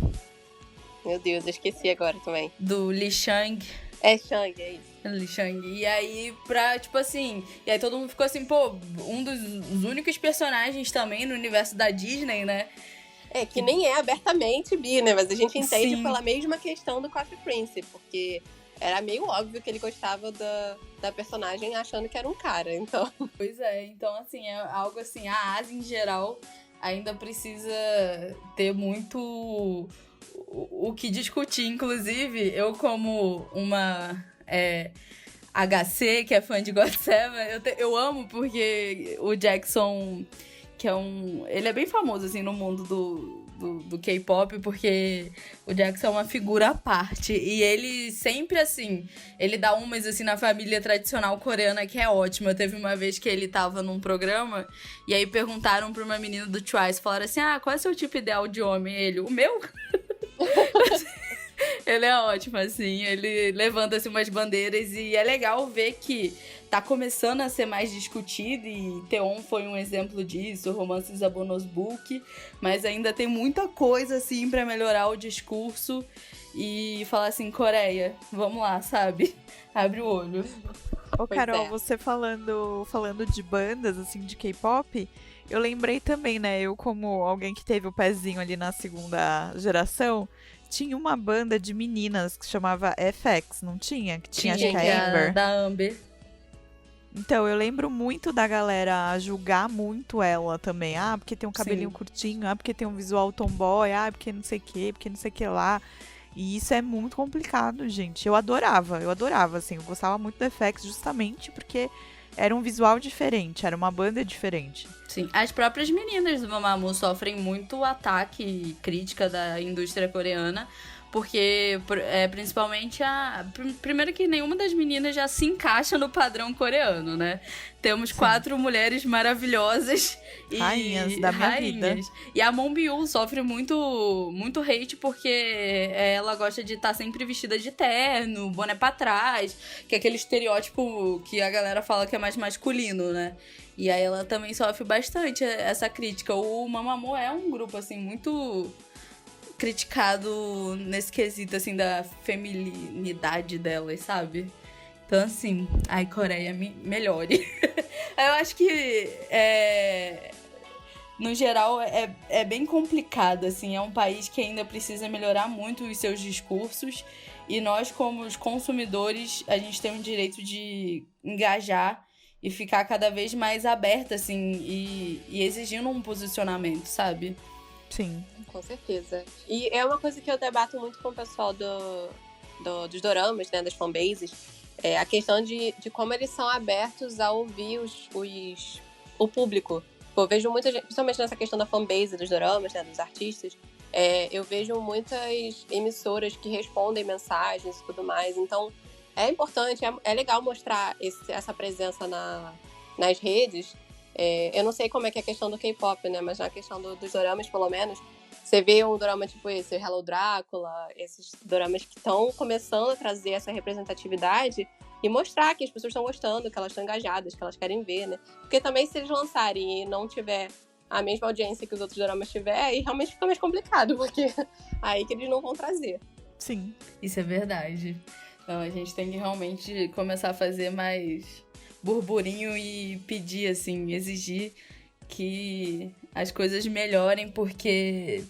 Meu Deus, eu esqueci agora também. Do Li Shang. É Shang, é isso. Li Shang. E aí, tipo assim... E aí todo mundo ficou assim, pô, um dos únicos personagens também no universo da Disney, né? Que nem é abertamente bi, né? Mas a gente entende Sim. pela mesma questão do Coffee Prince, porque era meio óbvio que ele gostava da personagem achando que era um cara, então... Pois é, então assim, é algo assim, a Ásia em geral ainda precisa ter muito o que discutir. Inclusive, eu como uma HC, que é fã de God Seven, eu amo porque o Jackson, que ele é bem famoso assim no mundo do K-pop, porque o Jackson é uma figura à parte. E ele sempre, assim, ele dá umas, assim, na família tradicional coreana, que é ótima. Teve uma vez que ele tava num programa, e aí perguntaram pra uma menina do Twice, falaram assim, qual é o seu tipo ideal de homem? Ele, o meu? Ele é ótimo, assim, ele levanta, assim, umas bandeiras, e é legal ver que tá começando a ser mais discutido, e Taeon foi um exemplo disso, Romances Abonosbook, mas ainda tem muita coisa, assim, pra melhorar o discurso e falar assim, Coreia, vamos lá, sabe? Abre o olho. Ô, Carol, você falando de bandas, assim, de K-pop, eu lembrei também, né, eu como alguém que teve o pezinho ali na segunda geração, tinha uma banda de meninas que chamava FX, não tinha? Que tinha, acho que a Amber. Da Amber. Então, eu lembro muito da galera julgar muito ela também. Porque tem um cabelinho Sim. curtinho, porque tem um visual tomboy, porque não sei o que, porque não sei o que lá. E isso é muito complicado, gente. Eu adorava, assim. Eu gostava muito do FX justamente porque era um visual diferente, era uma banda diferente. Sim, as próprias meninas do Mamamoo sofrem muito ataque e crítica da indústria coreana, porque principalmente primeiro que nenhuma das meninas já se encaixa no padrão coreano, né? Temos 4 mulheres maravilhosas e rainhas da minha vida. E a Monbiul sofre muito, muito hate porque ela gosta de estar sempre vestida de terno, boné pra trás, que é aquele estereótipo que a galera fala que é mais masculino, né? E aí ela também sofre bastante essa crítica. O Mamamoo é um grupo, assim, muito criticado nesse quesito, assim, da feminilidade delas, sabe? Então, assim, Coreia, melhore. Eu acho que, no geral, é bem complicado, assim. É um país que ainda precisa melhorar muito os seus discursos. E nós, como os consumidores, a gente tem o direito de engajar e ficar cada vez mais aberta, assim, e exigindo um posicionamento, sabe? Sim. Com certeza. E é uma coisa que eu debato muito com o pessoal dos doramas, né, das fanbases, a questão de como eles são abertos a ouvir o público. Eu vejo muita gente, principalmente nessa questão da fanbase dos doramas, né, dos artistas, eu vejo muitas emissoras que respondem mensagens e tudo mais, então é importante, é legal mostrar essa presença nas redes. Eu não sei como é que é a questão do K-pop, né? Mas na questão dos doramas, pelo menos, você vê um dorama tipo esse, Hello Drácula, esses doramas que estão começando a trazer essa representatividade e mostrar que as pessoas estão gostando, que elas estão engajadas, que elas querem ver, né? Porque também se eles lançarem e não tiver a mesma audiência que os outros doramas tiver, aí realmente fica mais complicado, porque aí que eles não vão trazer. Sim. Isso é verdade. Então, a gente tem que realmente começar a fazer mais burburinho e pedir, assim, exigir que as coisas melhorem, porque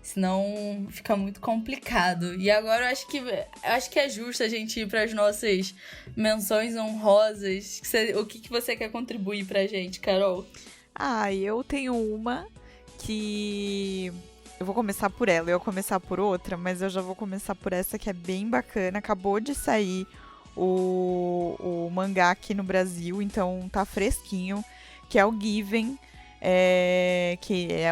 senão fica muito complicado. E agora eu acho que é justo a gente ir para as nossas menções honrosas. O que você quer contribuir pra gente, Carol? Eu tenho uma que Eu vou começar por ela, eu vou começar por outra, mas eu já vou começar por essa que é bem bacana. Acabou de sair o mangá aqui no Brasil, então tá fresquinho, que é o Given. Que é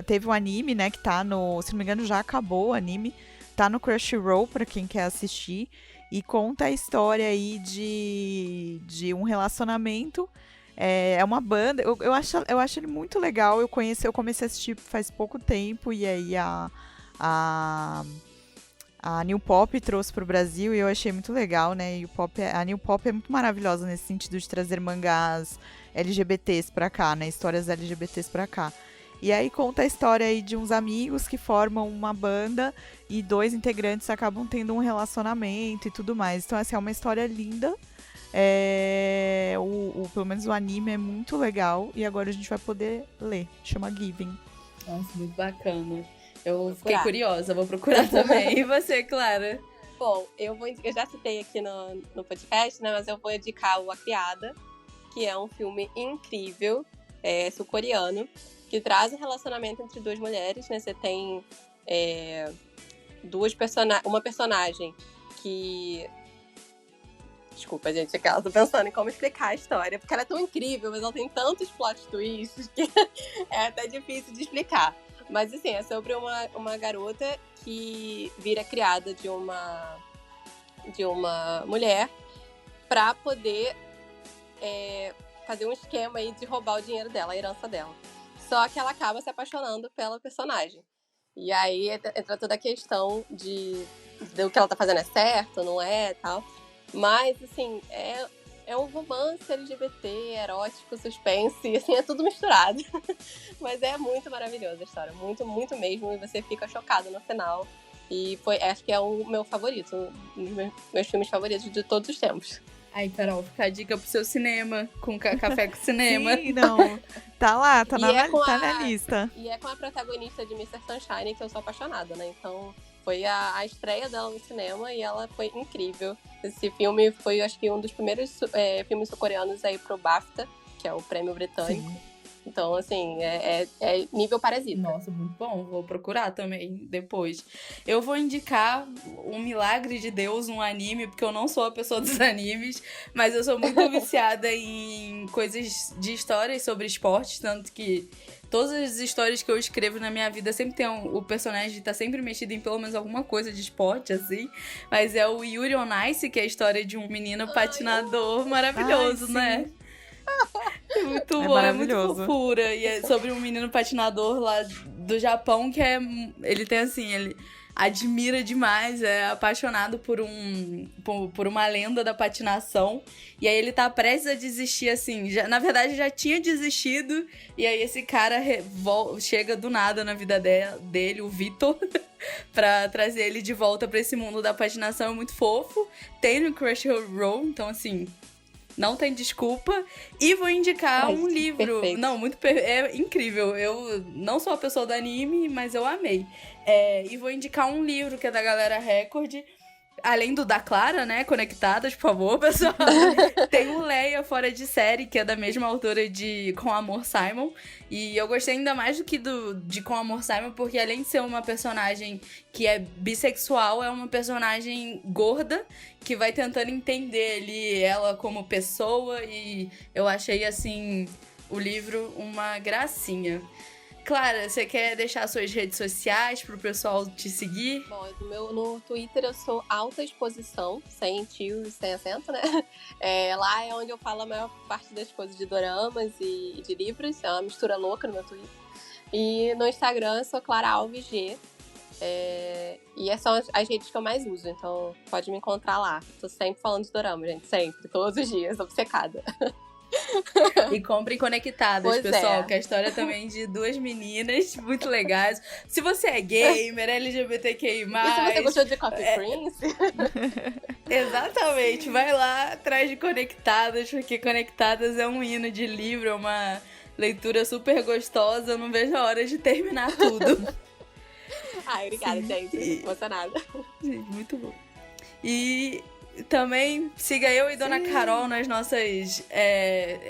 teve um anime, né, que tá no... Se não me engano, já acabou o anime. Tá no Crunchyroll, pra quem quer assistir. E conta a história aí de um relacionamento. É uma banda. Eu acho ele muito legal. Eu comecei a assistir faz pouco tempo. E aí a New Pop trouxe pro Brasil e eu achei muito legal, né? E a New Pop é muito maravilhosa nesse sentido de trazer mangás LGBTs pra cá, né? Histórias LGBTs pra cá. E aí conta a história aí de uns amigos que formam uma banda e 2 integrantes acabam tendo um relacionamento e tudo mais. Então, assim, é uma história linda. Pelo menos o anime é muito legal e agora a gente vai poder ler. Chama Giving. Nossa, muito bacana. Eu fiquei curiosa, vou procurar também. E você, Clara? Bom, eu já citei aqui no podcast, né? Mas eu vou indicar o A Criada, que é um filme incrível, sul-coreano, que traz um relacionamento entre 2 mulheres, né? Você tem uma personagem que... Desculpa, gente, é que ela tá pensando em como explicar a história, porque ela é tão incrível, mas ela tem tantos plot twists que é até difícil de explicar. Mas, assim, é sobre uma garota que vira criada de uma mulher pra poder fazer um esquema aí de roubar o dinheiro dela, a herança dela. Só que ela acaba se apaixonando pela personagem. E aí entra toda a questão do que ela tá fazendo é certo, não é, tal. Mas, assim, é um romance LGBT, erótico, suspense, assim, é tudo misturado. Mas é muito maravilhosa a história, muito, muito mesmo, e você fica chocado no final. E acho que é o meu favorito, um dos meus filmes favoritos de todos os tempos. Aí, Carol, fica a dica pro seu cinema, com Café com Cinema. Sim, não. Tá lá, tá na lista. E é com a protagonista de Mr. Sunshine, que eu sou apaixonada, né? Então, foi a estreia dela no cinema e ela foi incrível. Esse filme foi, acho que, um dos primeiros filmes sul-coreanos aí pro BAFTA, que é o prêmio britânico. Sim. Então, assim, é nível Parasita. Nossa, muito bom. Vou procurar também depois. Eu vou indicar Um Milagre de Deus, um anime, porque eu não sou a pessoa dos animes, mas eu sou muito viciada em coisas de histórias sobre esportes, tanto que todas as histórias que eu escrevo na minha vida sempre tem o personagem tá sempre mexido em pelo menos alguma coisa de esporte, assim. Mas é o Yuri on Ice, que é a história de um menino patinador maravilhoso, né? Muito bom, é muito fofura. E é sobre um menino patinador lá do Japão que ele tem assim, ele admira demais, é apaixonado por uma lenda da patinação. E aí ele tá prestes a desistir, assim, na verdade já tinha desistido. E aí esse cara chega do nada na vida dele, o Vitor, pra trazer ele de volta pra esse mundo da patinação. É muito fofo. Tem no Crunchyroll, então assim... Não tem desculpa. E vou indicar um livro. Perfeito. Não, é incrível. Eu não sou a pessoa do anime, mas eu amei. E vou indicar um livro que é da Galera Record. Além do da Clara, né? Conectadas, por favor, pessoal. Tem o Leia Fora de Série, que é da mesma autora de Com Amor, Simon. E eu gostei ainda mais do que de Com Amor, Simon, porque além de ser uma personagem que é bissexual, é uma personagem gorda, que vai tentando entender ali ela como pessoa. E eu achei, assim, o livro uma gracinha. Clara, você quer deixar suas redes sociais pro pessoal te seguir? Bom, no Twitter eu sou Alta Exposição, sem tio e sem acento, né? Lá é onde eu falo a maior parte das coisas de doramas e de livros, é uma mistura louca no meu Twitter. E no Instagram eu sou Clara Alves G. E são as redes que eu mais uso, então pode me encontrar lá. Tô sempre falando de dorama, gente, sempre, todos os dias, obcecada. E comprem Conectadas, pessoal, que é a história também de 2 meninas muito legais. Se você é gamer, LGBTQI+... E se você gostou de Coffee Prince? Exatamente, vai lá atrás de Conectadas, porque Conectadas é um hino de livro, é uma leitura super gostosa, eu não vejo a hora de terminar tudo. Ai, obrigada, gente, emocionada. Gente, muito bom. E... também siga eu e Dona Carol nas nossas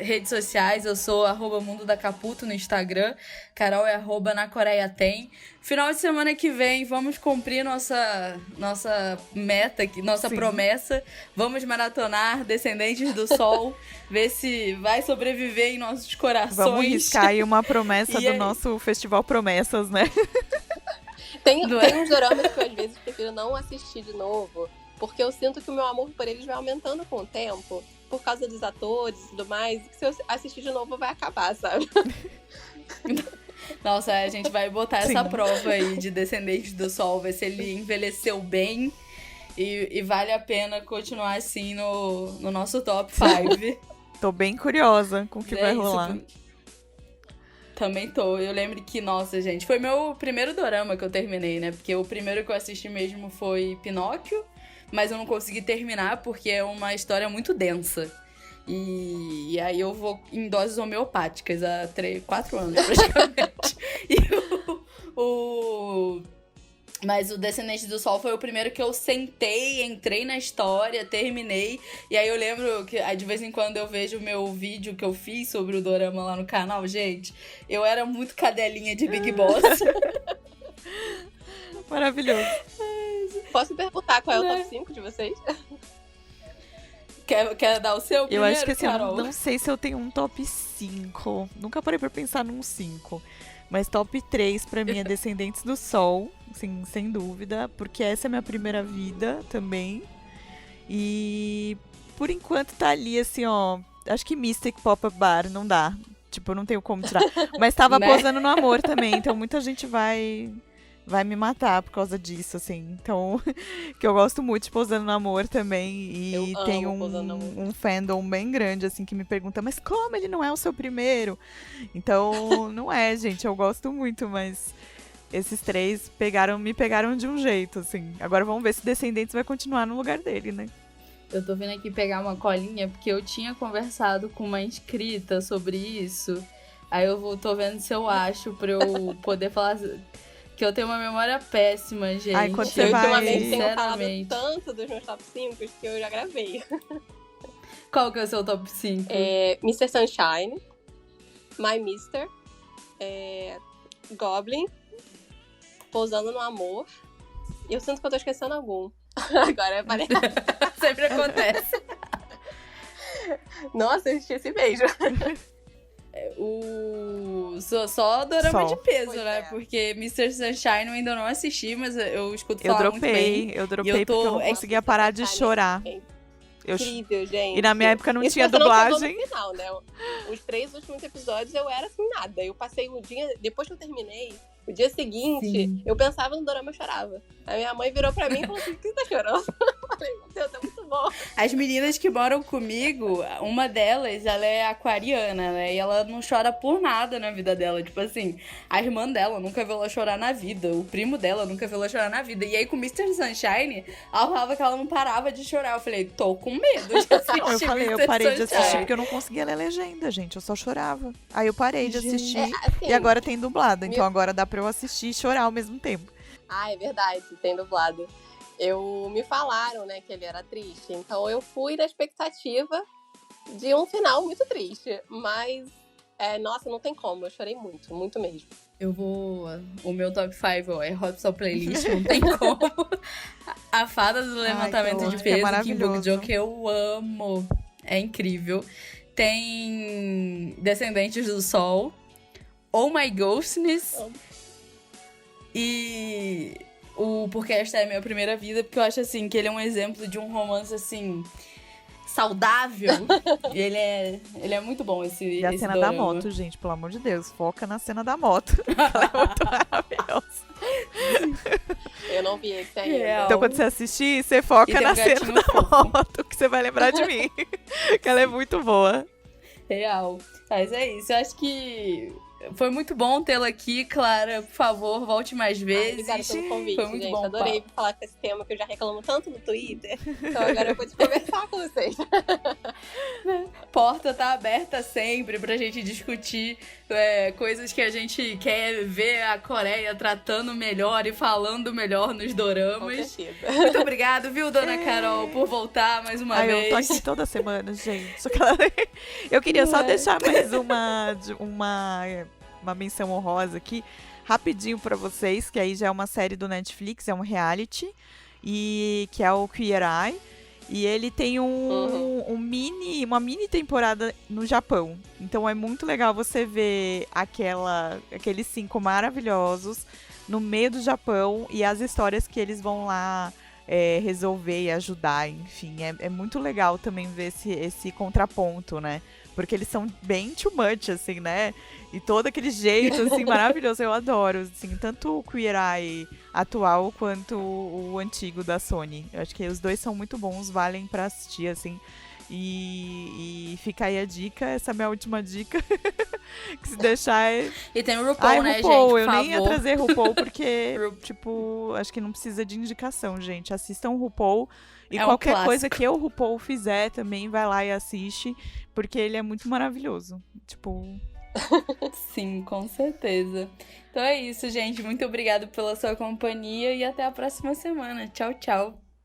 redes sociais. Eu sou @Mundo da Caputo no Instagram. Carol é @Na Coreia Tem. Final de semana que vem, vamos cumprir nossa meta, nossa promessa. Vamos maratonar Descendentes do Sol. Ver se vai sobreviver em nossos corações. Vamos riscar aí uma promessa do nosso Festival Promessas, né? Tem uns doramas que eu às vezes prefiro não assistir de novo, porque eu sinto que o meu amor por eles vai aumentando com o tempo, por causa dos atores e tudo mais, e que se eu assistir de novo vai acabar, sabe? Nossa, a gente vai botar essa prova aí de Descendentes do Sol, ver se ele envelheceu bem e vale a pena continuar assim no nosso top 5. Tô bem curiosa com o que vai rolar. Também tô. Eu lembro que, nossa, gente, foi meu primeiro dorama que eu terminei, né? Porque o primeiro que eu assisti mesmo foi Pinóquio, mas eu não consegui terminar porque é uma história muito densa. E aí eu vou em doses homeopáticas há 4 anos, praticamente. Mas o Descendente do Sol foi o primeiro que eu sentei, entrei na história, terminei. E aí eu lembro que de vez em quando eu vejo o meu vídeo que eu fiz sobre o dorama lá no canal. Gente, eu era muito cadelinha de Big Boss. Maravilhoso. Posso perguntar qual é o top 5 de vocês? Quer dar o seu primeiro, eu acho que assim, Carol? eu não sei se eu tenho um top 5. Nunca parei pra pensar num 5. Mas top 3 pra mim é Descendentes do Sol, assim, sem dúvida. Porque essa é a minha primeira vida também. E por enquanto tá ali, assim, ó. Acho que Mystic Pop-Up Bar não dá. Tipo, eu não tenho como tirar. Mas tava Posando no Amor também. Então muita gente vai me matar por causa disso, assim. Então, que eu gosto muito de Posando no Amor também. E tem um fandom bem grande, assim, que me pergunta, mas como ele não é o seu primeiro? Então, não é, gente. Eu gosto muito, mas esses 3 me pegaram de um jeito, assim. Agora vamos ver se Descendentes vai continuar no lugar dele, né? Eu tô vindo aqui pegar uma colinha, porque eu tinha conversado com uma inscrita sobre isso. Aí tô vendo se eu acho pra eu poder falar... Que eu tenho uma memória péssima, gente. Ai, quando você Eu vai... ultimamente tenho falado tanto dos meus top 5 que eu já gravei. Qual que é o seu top 5? Mr. Sunshine, My Mister, Goblin, Pousando no Amor. E eu sinto que eu tô esquecendo algum. Agora parece. Sempre acontece. Nossa, eu esqueci mesmo. Só dorama de peso, Pois né? é. Porque Mr. Sunshine eu ainda não assisti, mas eu escuto falar muito bem. Eu dropei porque eu não conseguia parar de chorar. Incrível, gente. E na minha época não Isso tinha você dublagem. Não final, né? Os 3 últimos episódios eu era assim, nada. Eu passei um dia, depois que eu terminei, o dia seguinte, eu pensava no dorama e eu chorava. A minha mãe virou pra mim e falou assim, por que você tá chorando? Eu falei, meu Deus, é muito bom. As meninas que moram comigo, uma delas, ela é aquariana, né? E ela não chora por nada na vida dela. Tipo assim, a irmã dela nunca viu ela chorar na vida. O primo dela nunca viu ela chorar na vida. E aí com Mr. Sunshine, ela falava que ela não parava de chorar. Eu falei, tô com medo de assistir. Eu parei de assistir porque eu não conseguia ler legenda, gente. Eu só chorava. Aí eu parei de assistir assim, e agora tem dublado. Então agora dá pra eu assistir e chorar ao mesmo tempo. Ah, é verdade, tem dublado. Me falaram, né, que ele era triste. Então eu fui na expectativa de um final muito triste. Mas, nossa, não tem como. Eu chorei muito, muito mesmo. O meu top 5 é Hot Só Playlist, não tem como. A Fada do Levantamento de Peso, Kim Bok-jo, que eu amo. É incrível. Tem Descendentes do Sol, Oh My Ghostness e Porque Esta é a Minha Primeira Vida, porque eu acho assim que ele é um exemplo de um romance assim saudável. E ele é muito bom esse a cena dorama. da moto, gente, pelo amor de Deus, foca na cena da moto. Ela é muito maravilhosa. Eu não vi esse ainda. Real. Então quando você assistir, você foca na cena gatinho da fofo. moto, que você vai lembrar de mim. Que ela é muito boa. Real. Mas é isso, eu acho que foi muito bom tê-la aqui, Clara. Por favor, volte mais vezes. Obrigada pelo convite, Foi muito gente. bom, Adorei falar com esse tema que eu já reclamo tanto no Twitter. Então agora eu vou conversar com vocês. Porta tá aberta sempre pra gente discutir coisas que a gente quer ver a Coreia tratando melhor e falando melhor nos doramas. Com certeza. Muito obrigado, viu, dona Carol, por voltar mais uma vez. Eu tô aqui toda semana, gente. Eu queria só deixar mais uma menção honrosa aqui, rapidinho pra vocês, que aí já é uma série do Netflix, é um reality, e que é o Queer Eye. E ele tem uma mini temporada no Japão. Então é muito legal você ver aqueles 5 maravilhosos no meio do Japão e as histórias que eles vão lá resolver e ajudar, enfim. É muito legal também ver esse contraponto, né? Porque eles são bem too much, assim, né? E todo aquele jeito, assim, maravilhoso. Eu adoro, assim, tanto o Queer Eye atual quanto o antigo da Sony. Eu acho que os dois são muito bons, valem pra assistir, assim. E fica aí a dica, essa é a minha última dica. Que se deixar E tem o RuPaul, né, RuPaul, gente? Por eu favor. nem ia trazer RuPaul porque, tipo, acho que não precisa de indicação, gente. Assistam o RuPaul. E qualquer coisa que o RuPaul fizer também, vai lá e assiste. Porque ele é muito maravilhoso. Tipo... Sim, com certeza. Então é isso, gente. Muito obrigada pela sua companhia e até a próxima semana. Tchau, tchau.